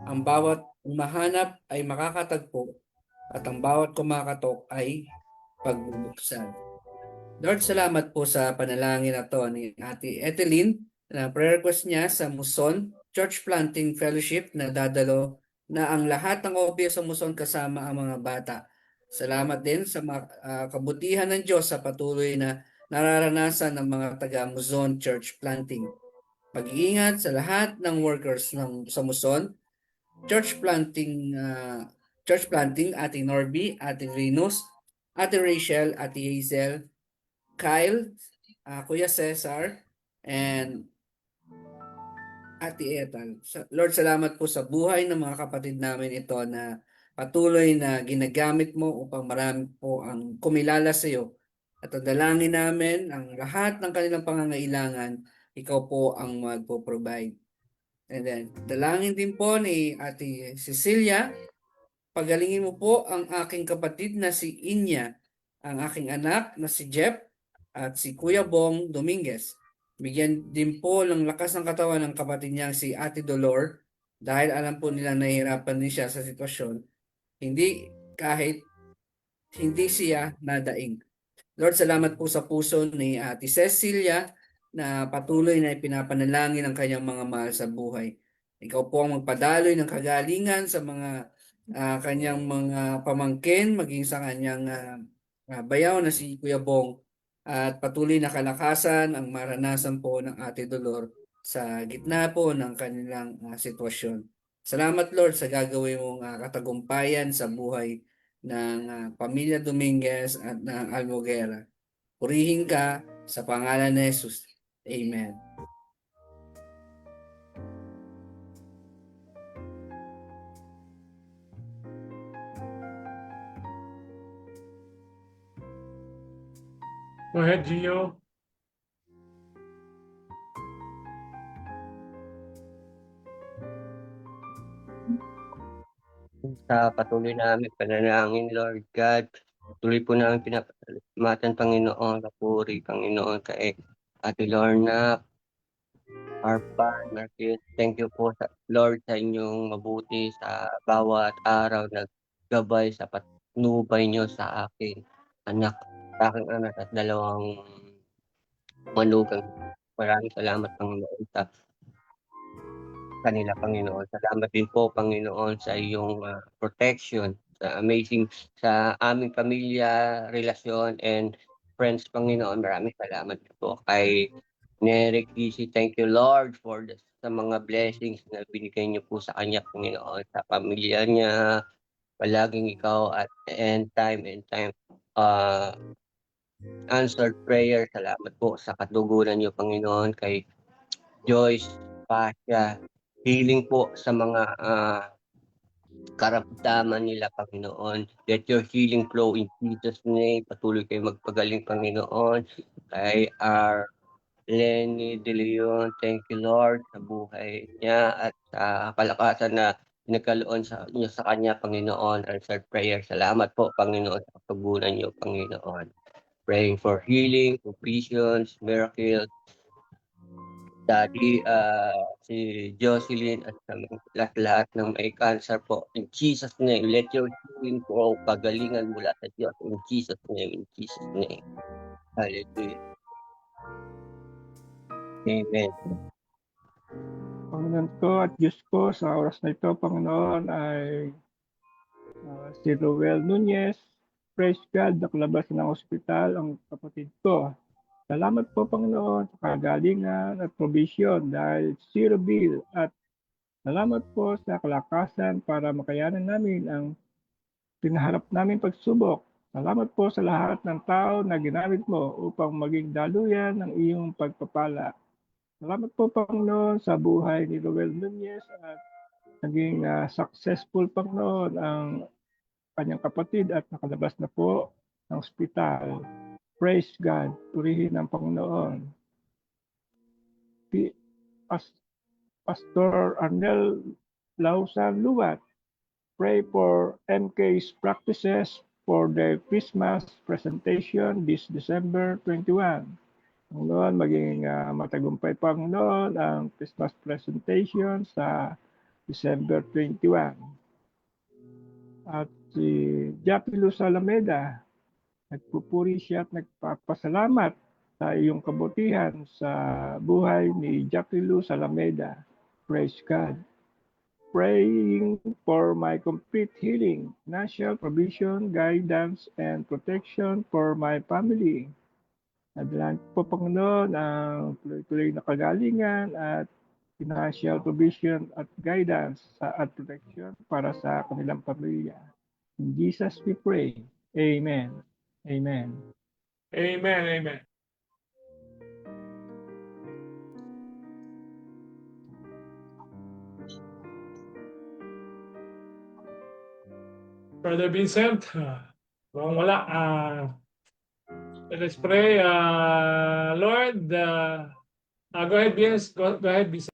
Ang bawat humahanap ay makakatagpo. At ang bawat kumakatok ay pagbubuksan. Lord, salamat po sa panalangin na to ni Ate Eteline na prayer request niya sa Muson Church Planting Fellowship na dadalo na ang lahat ng OPS sa Muson kasama ang mga bata. Salamat din sa kabutihan ng Diyos sa patuloy na nararanasan ng mga taga Muson Church Planting. Pag-iingat sa lahat ng workers sa Muson Church Planting, Ate Norby, Ate Venus, Ate Rachel, Ate Hazel, Kyle, Kuya Cesar, and Ate Ethel. Lord, salamat po sa buhay ng mga kapatid namin ito na patuloy na ginagamit mo upang marami po ang kumilala sa iyo. At ang dalangin namin, ang lahat ng kanilang pangangailangan, ikaw po ang magpo-provide. And then, dalangin din po ni Ate Cecilia, pagalingin mo po ang aking kapatid na si Inya, ang aking anak na si Jeff, at si Kuya Bong Dominguez. Bigyan din po ng lakas ng katawan ng kapatid niyang si Ate Dolor dahil alam po nila nahihirapan din siya sa sitwasyon. Kahit hindi siya nadaing. Lord, salamat po sa puso ni Ate Cecilia na patuloy na ipinapanalangin ang kanyang mga mahal sa buhay. Ikaw po ang magpadaloy ng kagalingan sa mga kanyang mga pamangkin, maging sa kanyang bayaw na si Kuya Bong. At patuloy na kalakasan ang maranasan po ng Ate Dolor sa gitna po ng kanilang sitwasyon. Salamat, Lord, sa gagawin mong katagumpayan sa buhay ng pamilya Dominguez at ng Almoguera. Purihin ka sa pangalan ni Jesus. Amen. Go ahead, Gio. Sa patuloy namin panalangin, Lord God, tuloy po namin pinapasalamatan, Panginoon, kapuri, Panginoon, kay Ate Lorna, Arpan, Marquez. Thank you po, Lord, sa inyong mabuti sa bawat araw na gabay sa patnubay nyo sa aking anak, sa aking anak at dalawang manugang. Maraming salamat, Panginoon, sa kanila, Panginoon. Salamat din po, Panginoon, sa iyong protection, sa aming pamilya, relasyon, and friends, Panginoon. Maraming salamat po kay Nerik Easy. Thank you, Lord, sa mga blessings na binigay niyo po sa kanya, Panginoon, sa pamilya niya. Palaging ikaw at end time answered prayer. Salamat po sa katugunan niyo, Panginoon, kay Joyce, Pasha. Healing po sa mga karamdaman nila, Panginoon. Let your healing flow in Jesus' name. Patuloy kayo magpagaling, Panginoon. Kay Lenny De Leon, thank you, Lord, sa buhay niya at sa kalakasan na pinagkaloon niyo sa kanya, Panginoon. Answered prayer. Salamat po, Panginoon, sa katugunan niyo, Panginoon. Praying for healing, provisions, miracles, Daddy, si Jocelyn at sa lahat-lahat ng may cancer po. In Jesus' name, let your healing po pagalingan mula sa Diyos. In Jesus' name, in Jesus' name. Hallelujah. Amen. Panginoon ko at Diyos ko, sa oras na ito, Panginoon, ay si Roel Nunez. Praise God, nakalabas ng ospital ang kapatid ko. Salamat po, Panginoon, sa kagalingan at provision dahil zero bill at salamat po sa kalakasan para makayanan namin ang pinaharap namin pagsubok. Salamat po sa lahat ng tao na ginamit mo upang maging daluyan ng iyong pagpapala. Salamat po, Panginoon, sa buhay ni Roel Nunez at naging successful, Panginoon, ang kanyang kapatid at nakalabas na po ng ospital. Praise God, purihin ang Panginoon. Pastor Arnel Lausan Luwat, pray for MK's practices for the Christmas presentation this December 21. Panginoon, maging matagumpay, Panginoon, ang Christmas presentation sa December 21. At si Jackie Luz Alameda, nagpupuri siya at nagpapasalamat sa iyong kabutihan sa buhay ni Jackie Luz Alameda. Praise God. Praying for my complete healing, financial provision, guidance, and protection for my family. Nadalangin po, Panginoon, ang tuloy-tuloy na kagalingan at financial provision at guidance at protection para sa kanilang pamilya. In Jesus we pray. Amen. Amen. Amen, amen. Brother Vincent, kung wala, let us pray. Lord, go ahead, Vince. Go ahead, Vincent.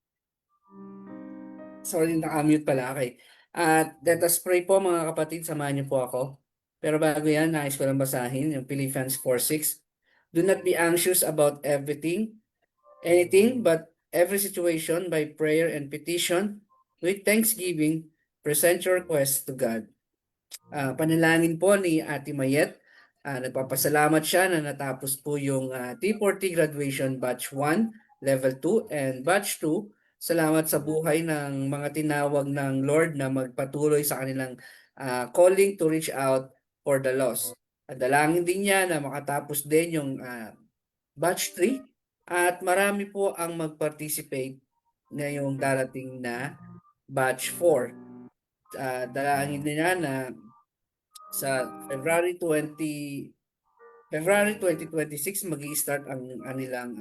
Sorry, naka-mute pala. Okay. At let us pray po mga kapatid, samahan niyo po ako. Pero bago yan, nais ko lang basahin yung Philippians 4:6. Do not be anxious about anything, but every situation by prayer and petition, with thanksgiving, present your requests to God. Panalangin po ni Ate Mayet. Nagpapasalamat siya na natapos po yung T40 graduation batch 1, level 2, and batch 2. Salamat sa buhay ng mga tinawag ng Lord na magpatuloy sa kanilang calling to reach out for the lost. At dalangin din niya na makatapos din yung batch 3 at marami po ang mag-participate ngayong darating na batch 4. Dalangin niya na sa February 2026 magi-start ang anilang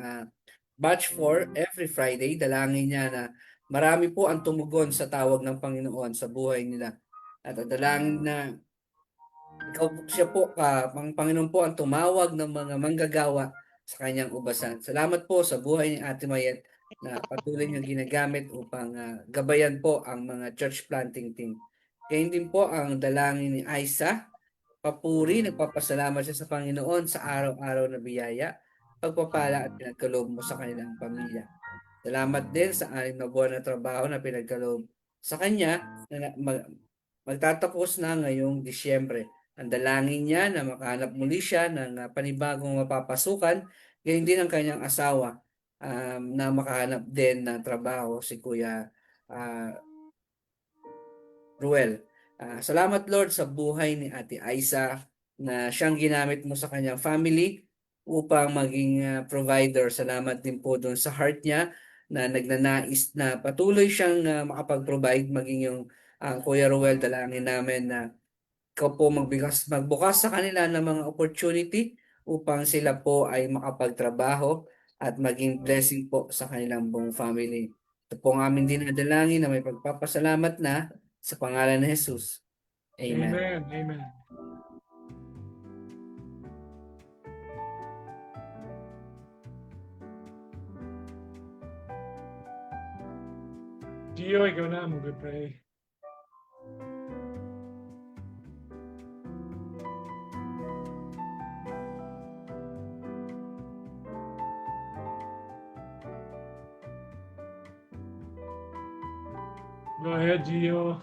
batch 4 every Friday. Dalangin niya na marami po ang tumugon sa tawag ng Panginoon sa buhay nila. At dalangin na siya po, ang Panginoon po ang tumawag ng mga manggagawa sa kanyang ubasan. Salamat po sa buhay ni Ate Mayet na patuloy niyang ginagamit upang gabayan po ang mga church planting team. Kaya din po ang dalangin ni Aisa Papuri, nagpapasalamat siya sa Panginoon sa araw-araw na biyaya, pagpapala at pinagkaloob mo sa kanilang pamilya. Salamat din sa 6 na buwan na trabaho na pinagkaloob sa kanya na magtatapos na ngayong Disyembre. Ang dalangin niya na makahanap muli siya ng panibagong mapapasukan, gayon din ang kanyang asawa na makahanap din ng trabaho, si Kuya Ruel. Salamat Lord sa buhay ni Ate Aisa na siyang ginamit mo sa kanyang family upang maging provider. Salamat din po doon sa heart niya na nagnanais na patuloy siyang makapag-provide, maging yung Kuya Ruel. Dalangin namin na ikaw po magbukas sa kanila ng mga opportunity upang sila po ay makapagtrabaho at maging blessing po sa kanilang buong family. Ito po ang aming dinadalangin na may pagpapasalamat na sa pangalan ni Jesus. Amen. Amen, amen. Gio, ikaw na, mag-pray. Go ahead, Gio.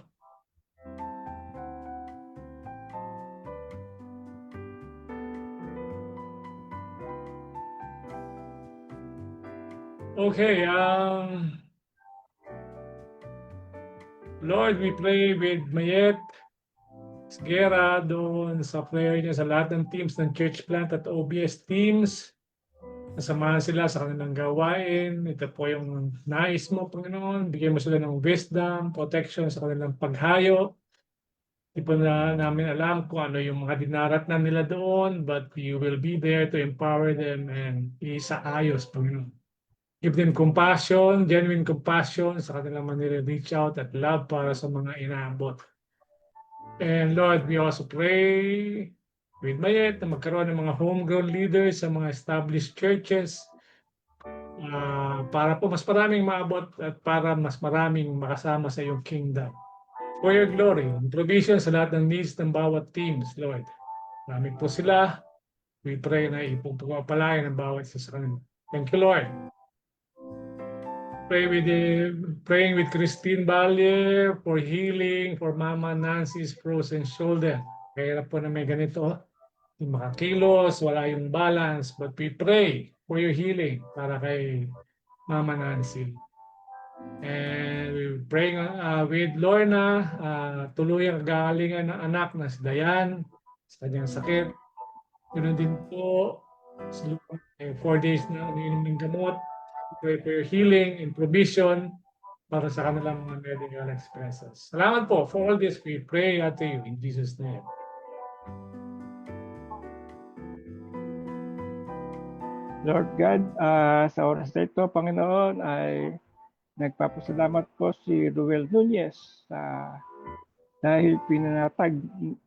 Okay, Lord, we pray with Mayet, Gera doon sa prayer niya sa lahat ng teams ng church plant at OBS teams. Nasamahan sila sa kanilang gawain. Ito po yung nais mo, Panginoon. Bigyan mo sila ng wisdom, protection sa kanilang paghayo. Hindi po na namin alam kung ano yung mga dinaratnan nila doon, but you will be there to empower them and isaayos, Panginoon. Give them compassion, genuine compassion sa kanilang manila reach out at love para sa mga inaabot. And Lord, we also pray with Mayet na magkaroon ng mga homegrown leaders sa mga established churches para po mas maraming maabot at para mas maraming makasama sa iyong kingdom. For your glory, provision sa lahat ng needs ng bawat teams, Lord. Maraming po sila. We pray na ipagpapalayan ng bawat isa sa kanila. Thank you, Lord. Praying with Christine Balle for healing for Mama Nancy's frozen shoulder. Kaya po na may ganito, yung makakilos, wala yung balance, but we pray for your healing para kay Mama Nancy. And we're praying with Lorna, tuluyang kagalingan ng anak na si Dayan, sa kanyang sakit. Yun din po, 4 days na umiinom ng gamot. Pray for your healing and provision para sa kanilang mga medical expenses. Salamat po. For all this, we pray unto you in Jesus' name. Lord God, sa oras na ito, Panginoon, ay nagpapasalamat po si Ruel Nunez dahil pinanatag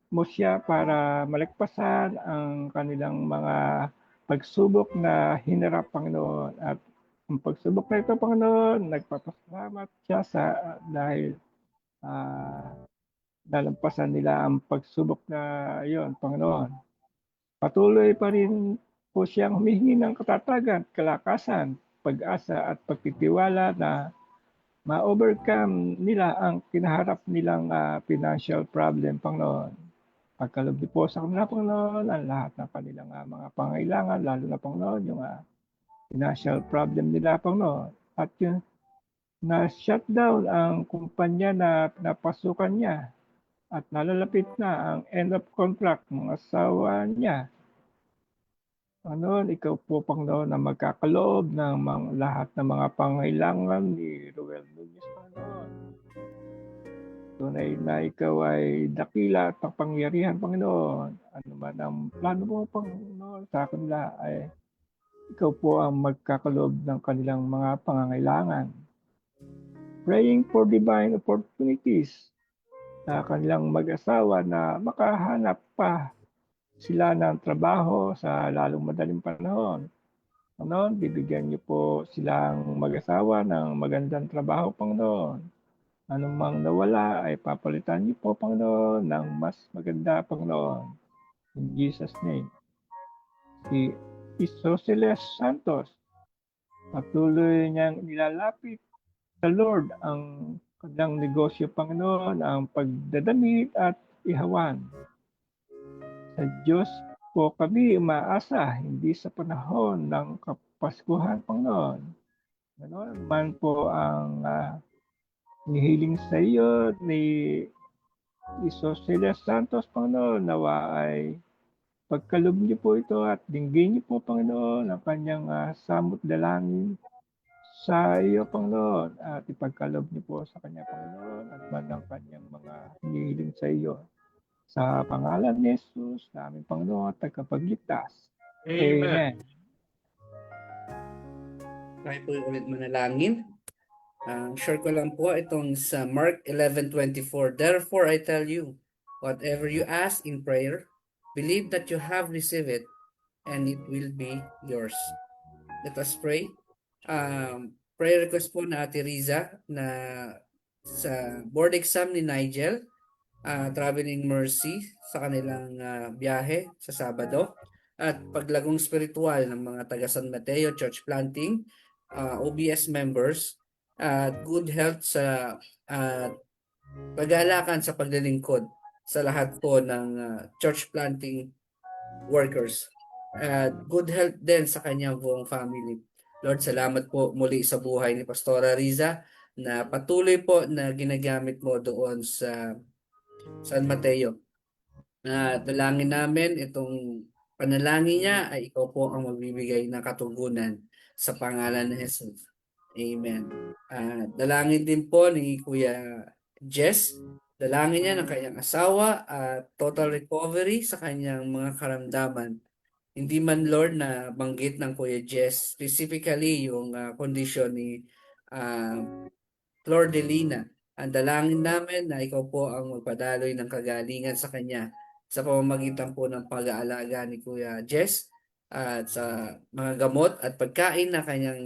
mo siya para malagpasan ang kanilang mga pagsubok na hinarap, Panginoon. At ang pagsubok na ito, Panginoon, nagpapasalamat siya dahil nalampasan nila ang pagsubok na iyon, Panginoon. Patuloy pa rin po siyang humihingi ng katatagan, kalakasan, pag-asa at pagtitiwala na ma-overcome nila ang kinaharap nilang financial problem, Panginoon. Pagkaloob po sa kanila, Panginoon, ang lahat ng kanilang mga pangailangan, lalo na, Panginoon, yung financial problem nila, Panginoon. At yung na-shutdown ang kumpanya na napasukan niya at nalalapit na ang end of contract ng asawa niya. Panginoon, ikaw po, Panginoon, na magkakaloob ng lahat ng mga pangailangan ni Ruel Nunez, Panginoon. Tunay na ikaw ay dakila at kapangyarihan, Panginoon. Ano man ang plano mo, Panginoon, sa kanila ay ikaw po ang magkakaloob ng kanilang mga pangangailangan. Praying for divine opportunities sa kanilang mag-asawa na makahanap pa sila ng trabaho sa lalong madaling panahon. Panginoon, bibigyan niyo po silang mag-asawa ng magandang trabaho, Panginoon. Anumang nawala ay papalitan niyo po, Panginoon, ng mas maganda, Panginoon. In Jesus' name. Si Isoceles Santos, patuloy niyang nilalapit sa Lord ang kanyang negosyo, Panginoon, ang pagdadamit at ihawan. Sa Diyos po kami umaasa, hindi sa panahon ng Kapaskuhan, Panginoon. Ganoon man po ang nihiling sa iyo ni Isoceles Santos, Panginoon, nawa ay pagkaloob niyo po ito at dinggin niyo po, Panginoon, ang kanyang samot dalangin sa iyo, Panginoon, at ipagkaloob niyo po sa kanya, Panginoon, at man ang kanyang mga hinihiling sa iyo. Sa pangalan ni Jesus, namin, Panginoon, at tagapagligtas. Amen. Tayo po ulit manalangin. Share ko lang po itong sa Mark 11:24. Therefore, I tell you, whatever you ask in prayer, believe that you have received it, and it will be yours. Let us pray. Prayer request po na Ate Riza na sa board exam ni Nigel, traveling mercy sa kanilang biyahe sa Sabado, at paglagong spiritual ng mga taga San Mateo Church Planting, OBS members, at good health sa at paghahalakan sa paglilingkod sa lahat po ng church planting workers. At good health din sa kanyang buong family. Lord, salamat po muli sa buhay ni Pastora Riza na patuloy po na ginagamit mo doon sa San Mateo. Dalangin namin itong panalangin niya ay ikaw po ang magbibigay ng katugunan sa pangalan ni Jesus. Amen. Dalangin din po ni Kuya Jess. Dalangin niya ng kanyang asawa at total recovery sa kanyang mga karamdaman. Hindi man Lord na banggit ng Kuya Jess specifically yung kondisyon ni Flor Delina. Ang dalangin namin na ikaw po ang magpadaloy ng kagalingan sa kanya sa pamamagitan po ng pag-aalaga ni Kuya Jess at sa mga gamot at pagkain na kanyang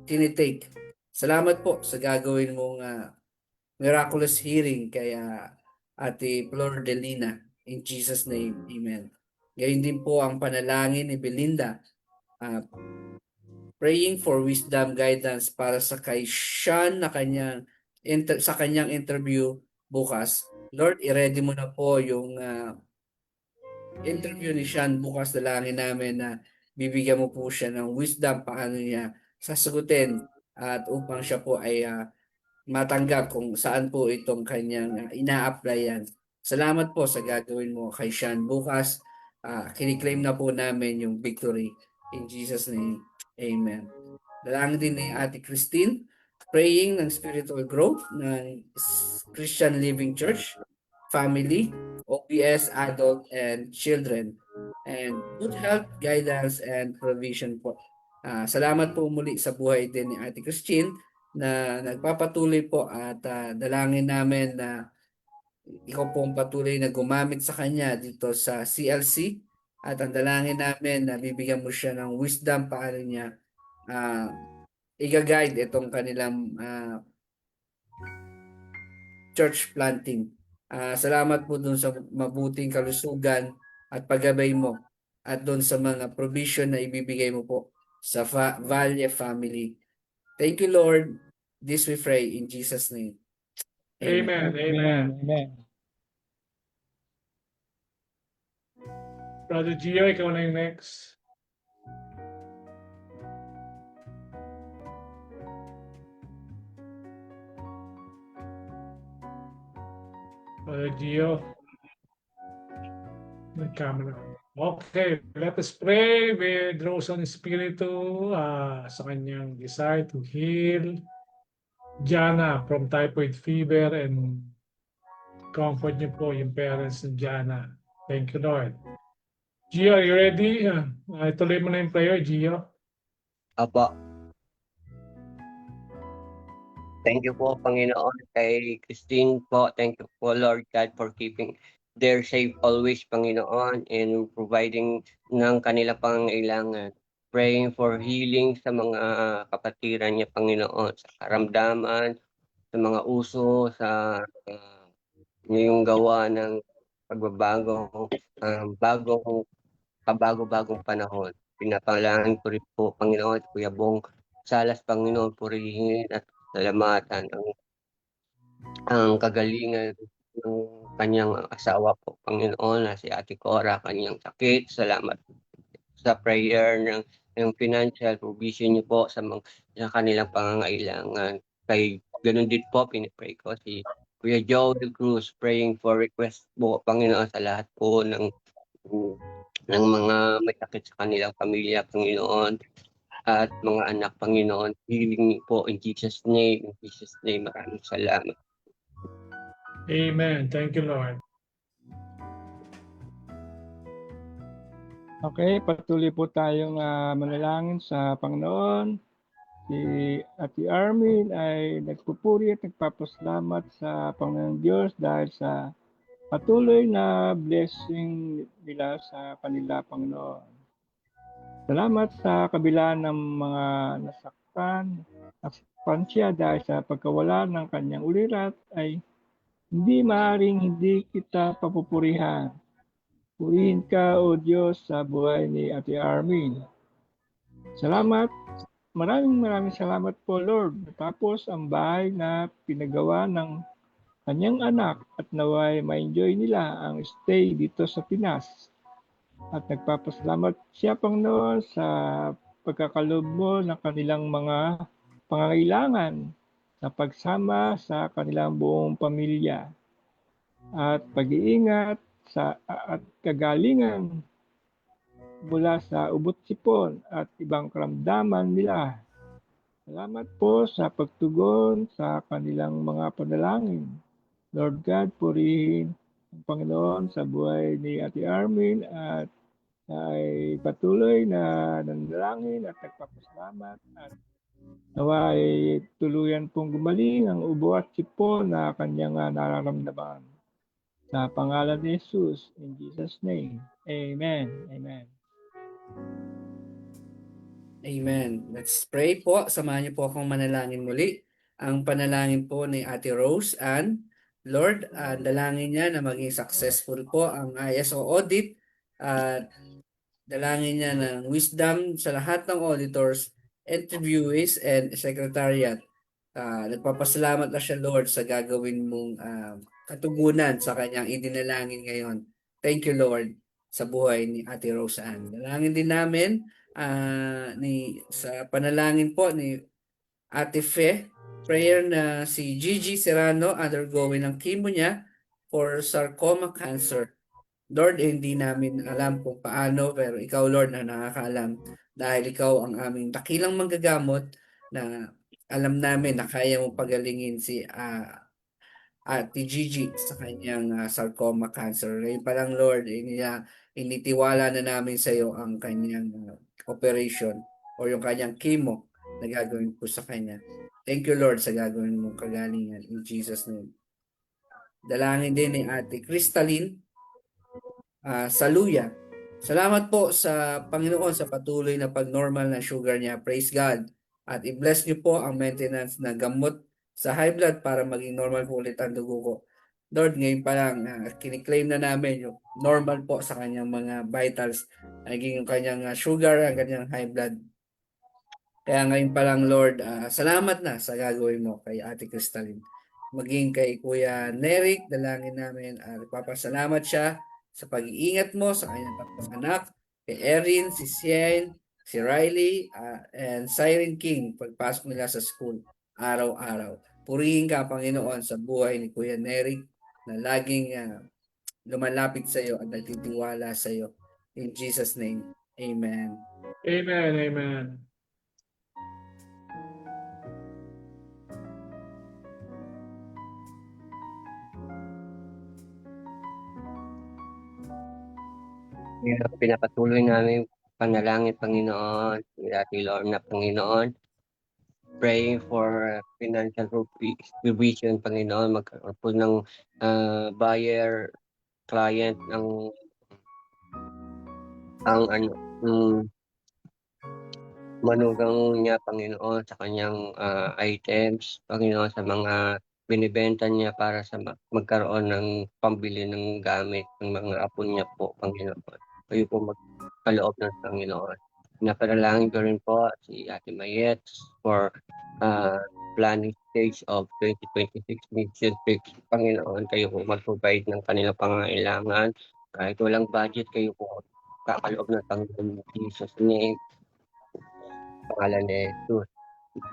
tinitake. Salamat po sa gagawin mong miraculous healing kaya Ate Flor Delina. In Jesus' name, Amen. Gayon din po ang panalangin ni Belinda. Praying for wisdom guidance para sa kay Sean na sa kanyang interview bukas. Lord, i-ready mo na po yung interview ni Sean bukas. Dalangin namin na bibigyan mo po siya ng wisdom paano niya sasagutin at upang siya po ay matanggap kung saan po itong kanyang ina-applyan. Salamat po sa gagawin mo kay Sean bukas. Kiniklaim na po namin yung victory. In Jesus' name, Amen. Dalangin din ni Ate Christine, praying ng spiritual growth ng Christian Living Church, family, OPS, adult, and children, and good health, guidance, and provision po. Salamat po muli sa buhay din ni Ate Christine na nagpapatuloy po at dalangin namin na ikaw po ang patuloy na gumamit sa kanya dito sa CLC at ang dalangin namin na bibigyan mo siya ng wisdom paano niya i-guide itong kanilang church planting. Salamat po dun sa mabuting kalusugan at paggabay mo at dun sa mga provision na ibibigay mo po sa Valle family. Thank you, Lord. This we pray in Jesus' name. Amen. Amen. Amen. Brother Gio, ikaw na yung next. Brother Gio. May camera. Okay, let us pray with Rosan Espiritu sa kanyang desire to heal Jana from typhoid fever and comfort niyo po yung parents ni Jana. Thank you, Lord. Gio, are you ready? Ituloy mo na yung prayer, Gio. Apo. Thank you po, Panginoon, kay Christine po. Thank you po, Lord God, for keeping their safe always, Panginoon, and providing ng kanila pangailangan. Praying for healing sa mga kapatiran niya, Panginoon, sa karamdaman, sa mga uso, sa yung gawa ng pagbabago, kabago-bagong panahon. Pinapangalan ko rin po, Panginoon, Kuya Bong Salas, Panginoon, purihin at salamatan ang kagalingan ng kanyang asawa po, Panginoon, na si Ate Cora, kanyang sakit. Salamat sa prayer ng financial provision niyo po sa kanilang pangangailangan. Kay ganun din po, pinipray ko si Kuya Joe de Cruz, praying for request po, Panginoon, sa lahat po ng mga may sakit sa kanilang pamilya, Panginoon, at mga anak, Panginoon. Healing po in Jesus' name. In Jesus' name, maraming salamat. Amen. Thank you, Lord. Okay, patuloy po tayong manalangin sa Panginoon. Si Ate Armin ay nagpupuri at nagpapasalamat sa Panginoon Diyos dahil sa patuloy na blessing nila sa kanila, Panginoon. Salamat sa kabila ng mga nasaktan siya dahil sa pagkawala ng kanyang ulirat ay hindi maaaring hindi kita papupurihan. Purihin ka, O Diyos, sa buhay ni Ate Armin. Salamat maraming salamat po, Lord. Tapos ang bahay na pinagawa ng kanyang anak at naway ma-enjoy nila ang stay dito sa Pinas. At nagpapasalamat siya, Panginoon, sa pagkakaloob mo ng kanilang mga pangangailangan sa pagsama sa kanilang buong pamilya at pag-iingat at kagalingan mula sa ubot-sipon at ibang karamdaman nila. Salamat po sa pagtugon sa kanilang mga panalangin. Lord God, purihin ang Panginoon sa buhay ni Ate Armin at ay patuloy na nanalangin at nagpapasalamat at nawa ay tuluyan pong gumaling ang ubo at sipon na kanyang nararamdaman. Sa pangalan ni Jesus, in Jesus' name, Amen. Amen. Amen. Let's pray po. Samahan niyo po akong manalangin muli. Ang panalangin po ni Ate Rose and Lord, dalangin niya na maging successful po ang ISO audit at dalangin niya ng wisdom sa lahat ng auditors, interviewees, and secretariat. Nagpapasalamat na siya, Lord, sa gagawin mong katugunan sa kanyang idinalangin ngayon. Thank you, Lord, sa buhay ni Ate Rose Ann. Dalangin din namin sa panalangin po ni Ate Fe, prayer na si Gigi Serrano undergoing ang chemo niya for sarcoma cancer. Lord, hindi namin alam kung paano, pero ikaw, Lord, na nakakaalam dahil ikaw ang aming dakilang manggagamot na alam namin na kaya mong pagalingin si Ate Gigi sa kanyang sarcoma cancer. Ngayon pa lang, Lord, initiwala na namin sa iyo ang kanyang operation o yung kanyang chemo na gagawin po sa kanya. Thank you, Lord, sa gagawin mong kagalingan. In Jesus' name. Dalangin din ni Ate Crystalline Saluya. Salamat po sa Panginoon sa patuloy na pag-normal na sugar niya. Praise God. At i-bless niyo po ang maintenance na gamot sa high blood para maging normal po ulit ang dugo ko. Lord, ngayon pa lang, kiniklaim na namin yung normal po sa kanyang mga vitals. Naging yung kanyang sugar, ang kanyang high blood. Kaya ngayon pa lang, Lord, salamat na sa gagawin mo kay Ate Crystalline. Maging kay Kuya Neric, dalangin namin. Papasalamat siya sa pag-iingat mo sa kanyang tatlong anak, kay Erin, si Sien, si Riley, and Siren King, pagpasok nila sa school araw-araw. Purihin ka, Panginoon, sa buhay ni Kuya Neric na laging lumalapit sa iyo at nagtitiwala sa iyo. In Jesus' name, Amen. Amen, amen. Pinapatuloy namin panalangin, Panginoon, Ate Lorna, Panginoon, praying for financial provision, Panginoon, magkaroon po ng buyer, client, manugang niya, Panginoon, sa kanyang items, Panginoon, sa mga binibenta niya para sa magkaroon ng pambili ng gamit ng mga apo niya po, Panginoon. Kayo po magkaloob ng Panginoon. Napanalangin ko rin po si Ate Mayet for planning stage of 2026 mission trips. Panginoon, kayo po mag-provide ng kanilang pangangailangan. Kahit walang budget, kayo po kakaloob ng Panginoon. Jesus' name, pangalan ni Jesus.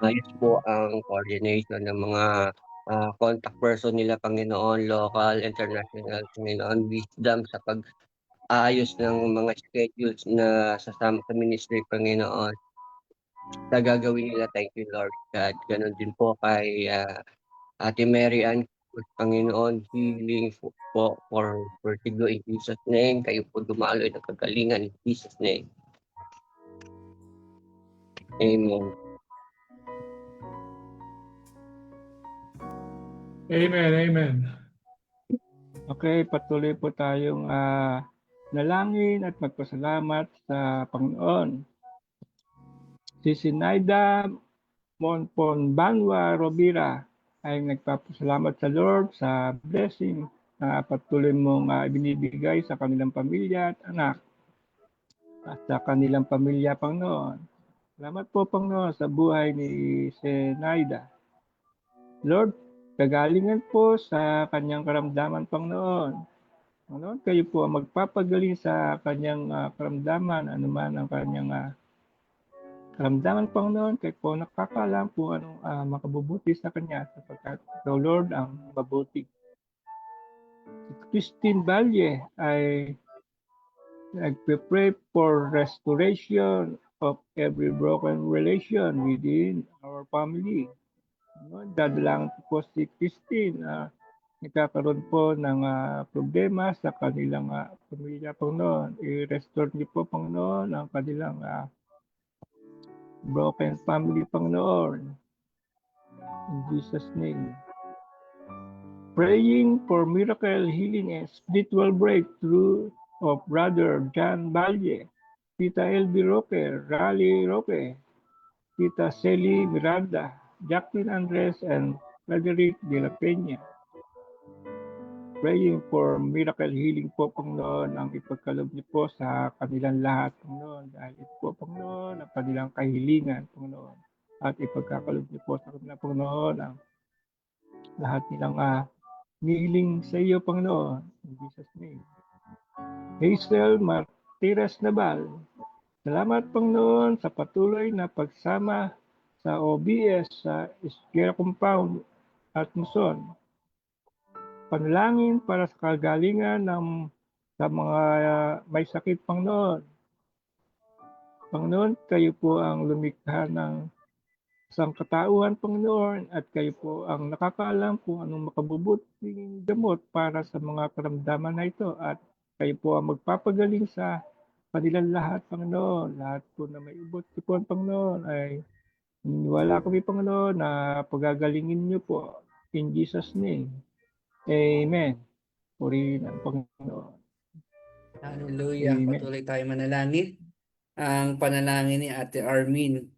Ayos po ang coordination ng mga contact person nila, Panginoon, local, international, Panginoon, wisdom sa pag-ayos ng mga schedules na sasama sa ministry, Panginoon, sa gagawin nila. Thank you, Lord God. Ganon din po kay Ate Mary Ann, Panginoon, healing po for vertigo in Jesus' name. Kayo po dumaloy ng kagalingan in Jesus' name. Amen. Amen, amen. Okay, patuloy po tayong nalangin at magpasalamat sa Panginoon. Si Sinaida Monponbanwa Rovira ay nagpapasalamat sa Lord sa blessing na patuloy mong ibinibigay sa kanilang pamilya at anak at sa kanilang pamilya, Panginoon. Salamat po, Panginoon, sa buhay ni Senaida. Lord, kagalingan po sa kanyang karamdaman, Panginoon. Panginoon, kayo po ang magpapagaling sa kanyang karamdaman, anuman ang kanyang karamdaman, Panginoon. Kayo po nakakaalam kung anong makabubuti sa kanya sapagkat ikaw, Lord, ang mabuti. Si Christine Valle ay nagpe-pray for restoration of every broken relation within our family. Dadalangin po si Christine nagkakaroon po ng problema sa kanilang pamilya, Panginoon. I-restore niyo po, Panginoon, ang kanilang broken family, Panginoon. In Jesus' name. Praying for miracle healing and spiritual breakthrough of Brother John Valle, Tita Elby Roque, Raleigh Roque, Tita Celi Miranda, Jacqueline Andres, and Frederick de la Peña. Praying for miracle healing po, Panginoon, ang ipagkaloob niyo po sa kanilang lahat, Panginoon. Dahil ito po, Panginoon, ang kanilang kahilingan, Panginoon. At ipagkakaloob niyo po sa kanilang, Panginoon, ang lahat nilang nihiling sa iyo, Panginoon. In Jesus' name. Hazel Martires Nabal. Salamat, Panginoon, sa patuloy na pagsama sa OBS sa Esquerra Compound at Muson. Panalangin para sa kagalingan sa mga may sakit, Panginoon. Panginoon, kayo po ang lumikha ng sangkatauhan, Panginoon, at kayo po ang nakakaalam kung anong makabubuting gamot para sa mga karamdaman na ito, at kayo po ang magpapagaling sa kanilang lahat, Panginoon. Lahat po na may ubot sipon, Panginoon, ay wala kami, Panginoon, na pagagalingin niyo po. In Jesus' name. Amen. Purihin ang Panginoon. Hallelujah. Amen. Patuloy tayo manalangin. Ang panalangin ni Ate Armin.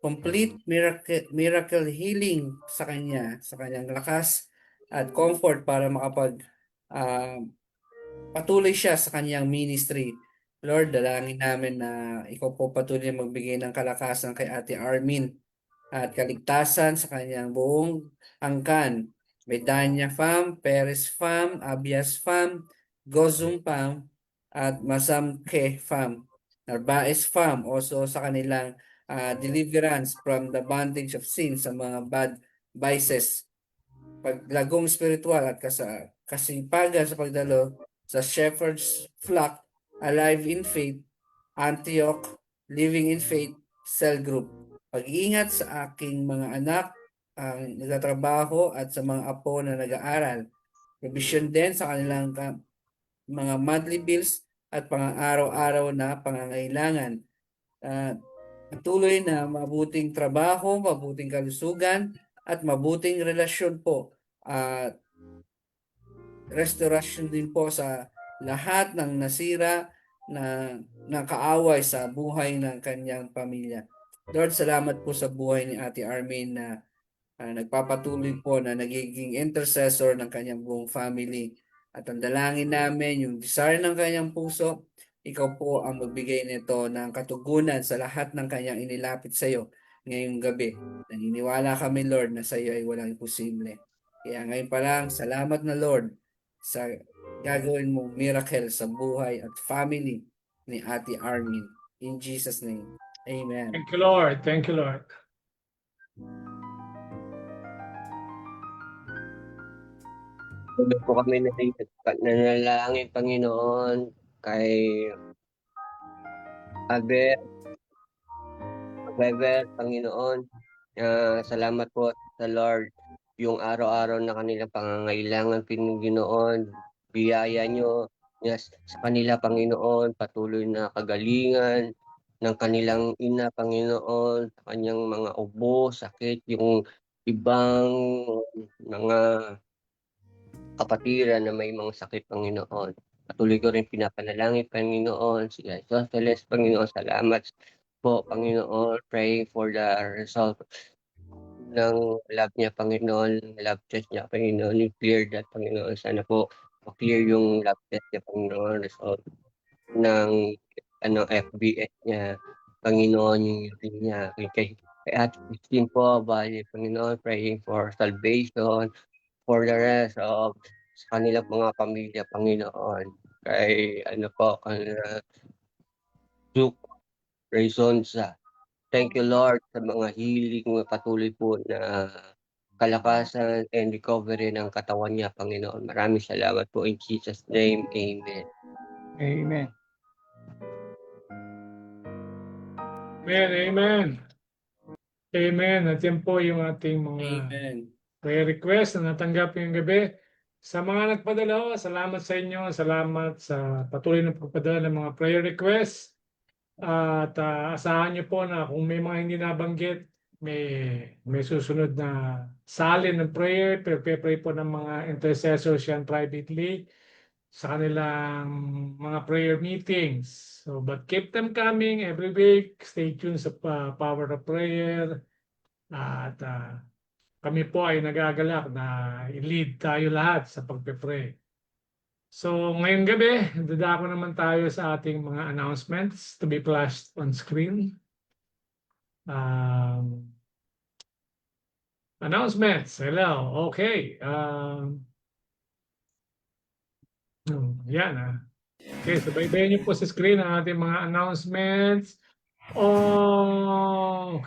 Complete miracle healing sa kanyang lakas at comfort para makapag patuloy siya sa kanyang ministry. Lord, dalangin namin na ikaw po patuloy magbigay ng kalakasan kay Ate Armin at kaligtasan sa kanyang buong angkan. Medanya Fam, Perez Fam, Abias Fam, Gozum Fam, at Masamke Fam, Narbaez Fam, also sa kanilang deliverance from the bondage of sin sa mga bad vices, paglagong spiritual at kasipagan sa pagdalo sa Shepherd's Flock, Alive in Faith, Antioch, Living in Faith, Cell Group. Pag-iingat sa aking mga anak ang nagtatrabaho at sa mga apo na nag-aaral. Provision din sa kanilang mga monthly bills at pang-araw-araw na pangangailangan. Patuloy na mabuting trabaho, mabuting kalusugan, at mabuting relasyon po. Restoration din po sa lahat ng nasira na kaaway sa buhay ng kanyang pamilya. Lord, salamat po sa buhay ni Ate Armin na nagpapatuloy po na nagiging intercessor ng kanyang buong family. At ang dalangin namin, yung desire ng kanyang puso, ikaw po ang magbigay nito ng katugunan sa lahat ng kanyang inilapit sa iyo ngayong gabi. Naniniwala kami, Lord, na sa iyo ay walang imposible. Kaya ngayon pa lang, salamat na, Lord, sa gagawin mong miracle sa buhay at family ni Ate Armin. In Jesus' name, amen. Thank you, Lord. Thank you, Lord. Tuloy po kami nanalangin, Panginoon, kay Albert, Panginoon. Salamat po sa Lord. Yung araw-araw na kanilang pangangailangan, Panginoon, biyaya nyo sa kanila, Panginoon, patuloy na kagalingan ng kanilang ina, Panginoon, sa kanyang mga ubo, sakit, yung ibang mga kapatiran na may mga sakit, Panginoon. Patuloy ko rin pinapanalangin, Panginoon, si Isosceles, Panginoon, salamat po, Panginoon, praying for the result ng lab niya, Panginoon, lab test niya, Panginoon, i-clear that, Panginoon, sana po clear yung lab test niya, Panginoon, result ng FBS niya, Panginoon, yung routine niya. Kay Ate Christine po, bali, Panginoon, praying for salvation, for the rest of sa kanilang mga pamilya, Panginoon. Kay, ano po, Duke Raisonza. Thank you, Lord, sa mga healing, mga patuloy po na kalakasan and recovery ng katawan niya, Panginoon. Maraming salamat po in Jesus' name. Amen. Amen. Amen, amen. Amen. At yan po yung ating mga Amen. prayer request na natanggap ngayong gabi. Sa mga nagpadala, salamat sa inyo. Salamat sa patuloy na pagpadala ng mga prayer requests. At asahan niyo po na kung may mga hindi nabanggit, may susunod na salin ng prayer. Pray po ng mga intercessors yan privately sa kanilang mga prayer meetings. So, but keep them coming every week. Stay tuned sa Power of Prayer. At kami po ay nagagalak na i-lead tayo lahat sa pagpe-pray. So, ngayong gabi, dadako naman tayo sa ating mga announcements to be flashed on screen. Announcements. Hello. Okay. Yan. Okay, so baybayin niyo po sa screen ang ating mga announcements.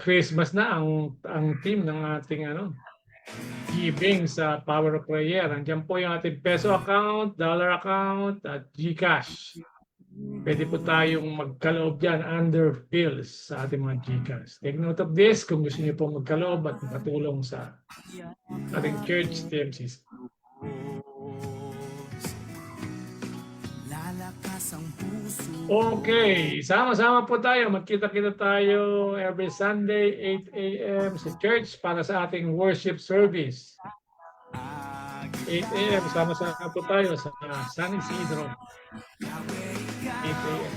Christmas na ang team ng ating giving sa Power of Prayer. Andiyan po yung ating peso account, dollar account, at GCash. Pwede po tayong magkaloob dyan under bills sa ating mga GCash. Take note of this kung gusto niyo po magkaloob at makatulong sa ating church TMCC. Okay, sama-sama po tayo. Magkita-kita tayo every Sunday, 8 a.m. sa church para sa ating worship service. 8 a.m. Sama-sama po tayo sa San Isidro. 8 a.m.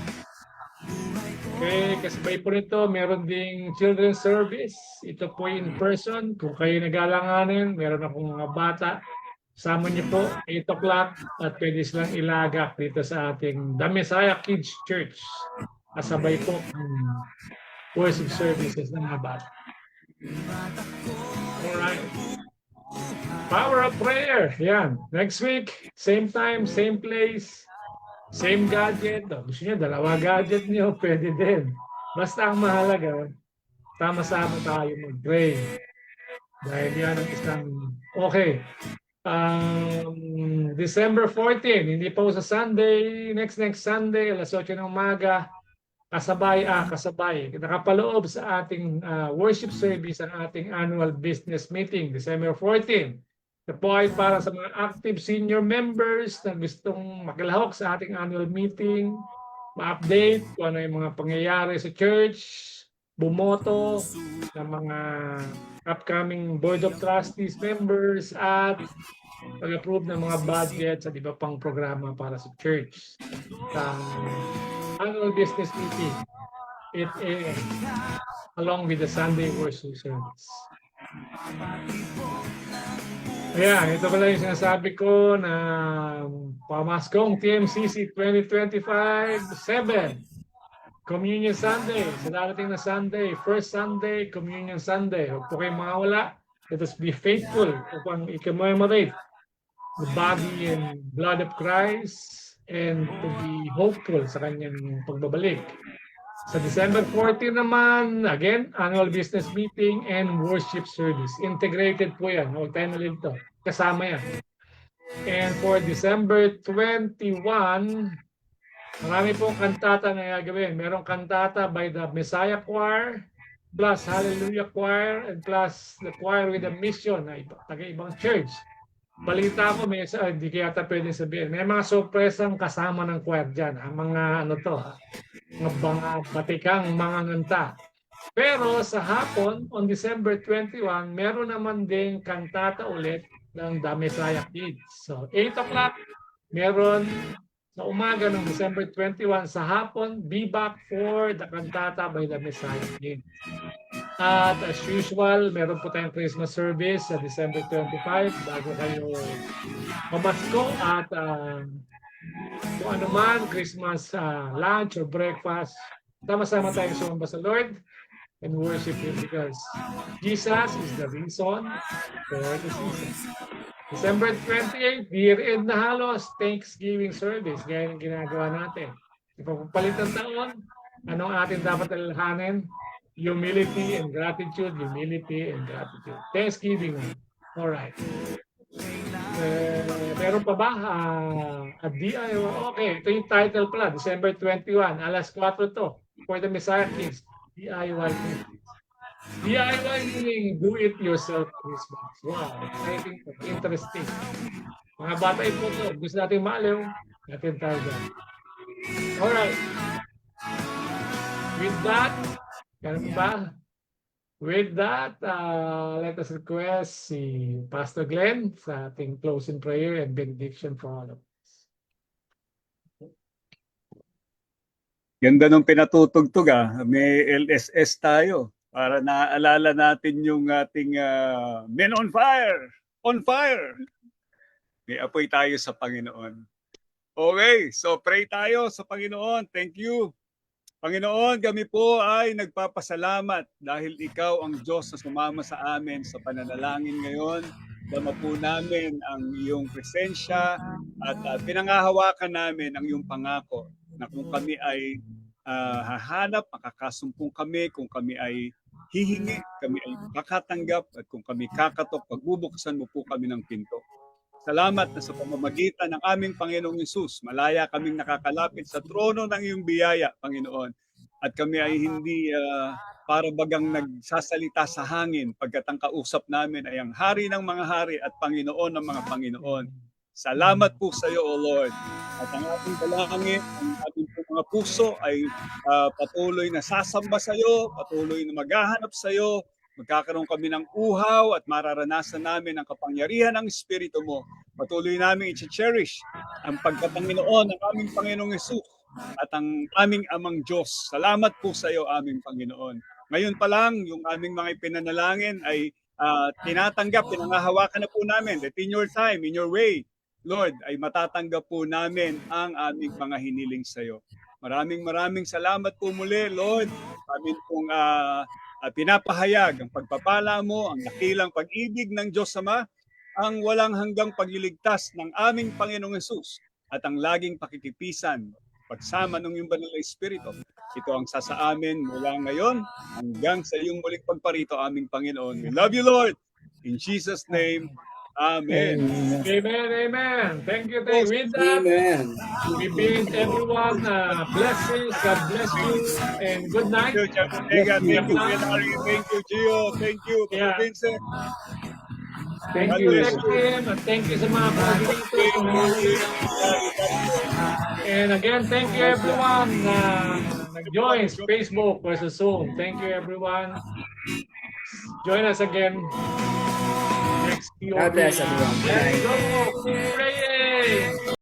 Okay, kasabay po nito, meron ding children's service. Ito po in person. Kung kayo nag-alanganin, meron akong mga bata. Sama niyo po, 8 o'clock at pwede silang ilagak dito sa ating The Messiah Kids Church. Kasabay po ang worship services ng mga bata. Alright. Power of Prayer. Yan. Next week, same time, same place, same gadget. Gusto niyo, dalawa gadget niyo, pwede din. Basta ang mahalaga, sama-sama tayo mag-pray. Dahil yan ang isang okay. December 14, hindi po sa Sunday, next Sunday, alas 8 ng umaga, kasabay, nakapaloob sa ating worship service ang ating annual business meeting, December 14. Ito po ay para sa mga active senior members na gustong makilahok sa ating annual meeting, ma-update kung ano yung mga pangyayari sa church, bumoto ng mga upcoming Board of Trustees members at pag-approve ng mga budgets at iba pang programa para sa church. Sa annual business meeting, 8 a.m. along with the Sunday worship service. Ayan, ito pala yung sinasabi ko na pamaskong TMCC 2025-7. Communion Sunday, sa darating na Sunday, first Sunday, Communion Sunday. Huwag po kayong mawala. Let us be faithful upang i-commemorate the body and blood of Christ and to be hopeful sa kanyang pagbabalik. Sa December 14 naman, again, annual business meeting and worship service. Integrated po yan. Huwag tayo nalilito. Kasama yan. And for December 21, marami pong kantata na gagawin. Merong kantata by the Messiah Choir, plus Hallelujah Choir, and plus the choir with a mission na taga-ibang church. Balita ko, may hindi kaya pwedeng sabihin. May mga sorpresang kasama ng choir dyan. Ang mga mga batikang mga nganta. Pero sa hapon, on December 21, meron naman ding kantata ulit ng The Messiah Kids. So, 8 o'clock, meron sa umaga ng December 21, sa hapon, be back for the cantata by the Messiah Kids. At as usual, meron po tayong Christmas service sa December 25 bago kayo mamasko at kung ano man, Christmas lunch or breakfast, Sama-sama tayong sumamba sa Lord and worship Him because Jesus is the reason for the season. December 28, year-end na halos, Thanksgiving service, gaya ng ginagawa natin. Ipagpapalit ng taon, anong atin dapat alalahanin? Humility and gratitude, humility and gratitude. Thanksgiving na. Alright. Meron pa ba? DIY. Okay, ito yung title pala. December 21, alas 4 to. For the Messiah Kids. DIY Kids. DIY meaning do it yourself Christmas. Wow, exciting. Interesting. Mga bata ito to. Gusto natin maaliw. Natin tayo dyan. Alright. With that, ganun ba? With that, let us request si Pastor Glenn sa ating closing prayer and benediction for all of us. Ganda nung pinatutugtog May LSS tayo para naaalala natin yung ating Men on Fire! On fire! May apoy tayo sa Panginoon. Okay, so pray tayo sa Panginoon. Thank you. Panginoon, kami po ay nagpapasalamat dahil Ikaw ang Diyos na sumama sa amin sa pananalangin ngayon. Dama po namin ang iyong presensya at pinangahawakan namin ang iyong pangako na kung kami ay hahanap, makakasumpong kami, kung kami ay hihingi, kami ay kakatanggap at kung kami kakatok, pagbubuksan mo po kami ng pinto. Salamat na sa pamamagitan ng aming Panginoong Hesus, malaya kaming nakakalapit sa trono ng iyong biyaya, Panginoon. At kami ay hindi para bagang nagsasalita sa hangin pagkat ang kausap namin ay ang Hari ng mga hari at Panginoon ng mga Panginoon. Salamat po sa iyo, O Lord. At ang ating dalangin, ang ating mga puso ay patuloy na sasamba sa iyo, patuloy na maghahanap sa iyo. Magkakaroon kami ng uhaw at mararanasan namin ang kapangyarihan ng Espiritu mo. Patuloy namin i-cherish ang pagkatanginoon ng aming Panginoong Hesus at ang aming Amang Diyos. Salamat po sa iyo, aming Panginoon. Ngayon pa lang, yung aming mga ipinanalangin ay tinatanggap, pinangahawakan na po namin that in your time, in your way, Lord, ay matatanggap po namin ang aming mga hiniling sa iyo. Maraming salamat po muli, Lord. Amin pong at pinapahayag ang pagpapala mo, ang dakilang pag-ibig ng Diyos Ama, ang walang hanggang pagliligtas ng aming Panginoong Hesus at ang laging pakikipisan, pagsama ng iyong banal na Espiritu. Ito ang sasaamin mula ngayon hanggang sa iyong muling pagparito, aming Panginoon. We love you, Lord. In Jesus' name, Amen. Amen. Thank you. With that, Amen. we bid everyone blessings. God bless you and good night. Thank you, Thank you, Henry. Thank you, Gio. Thank you, Yeah. Vincent. Thank you, Tim. And thank you sa mga coordinators. And again, thank you everyone na nag-join Facebook versus Zoom. Thank you everyone. Join us again next God bless everyone. Let's go.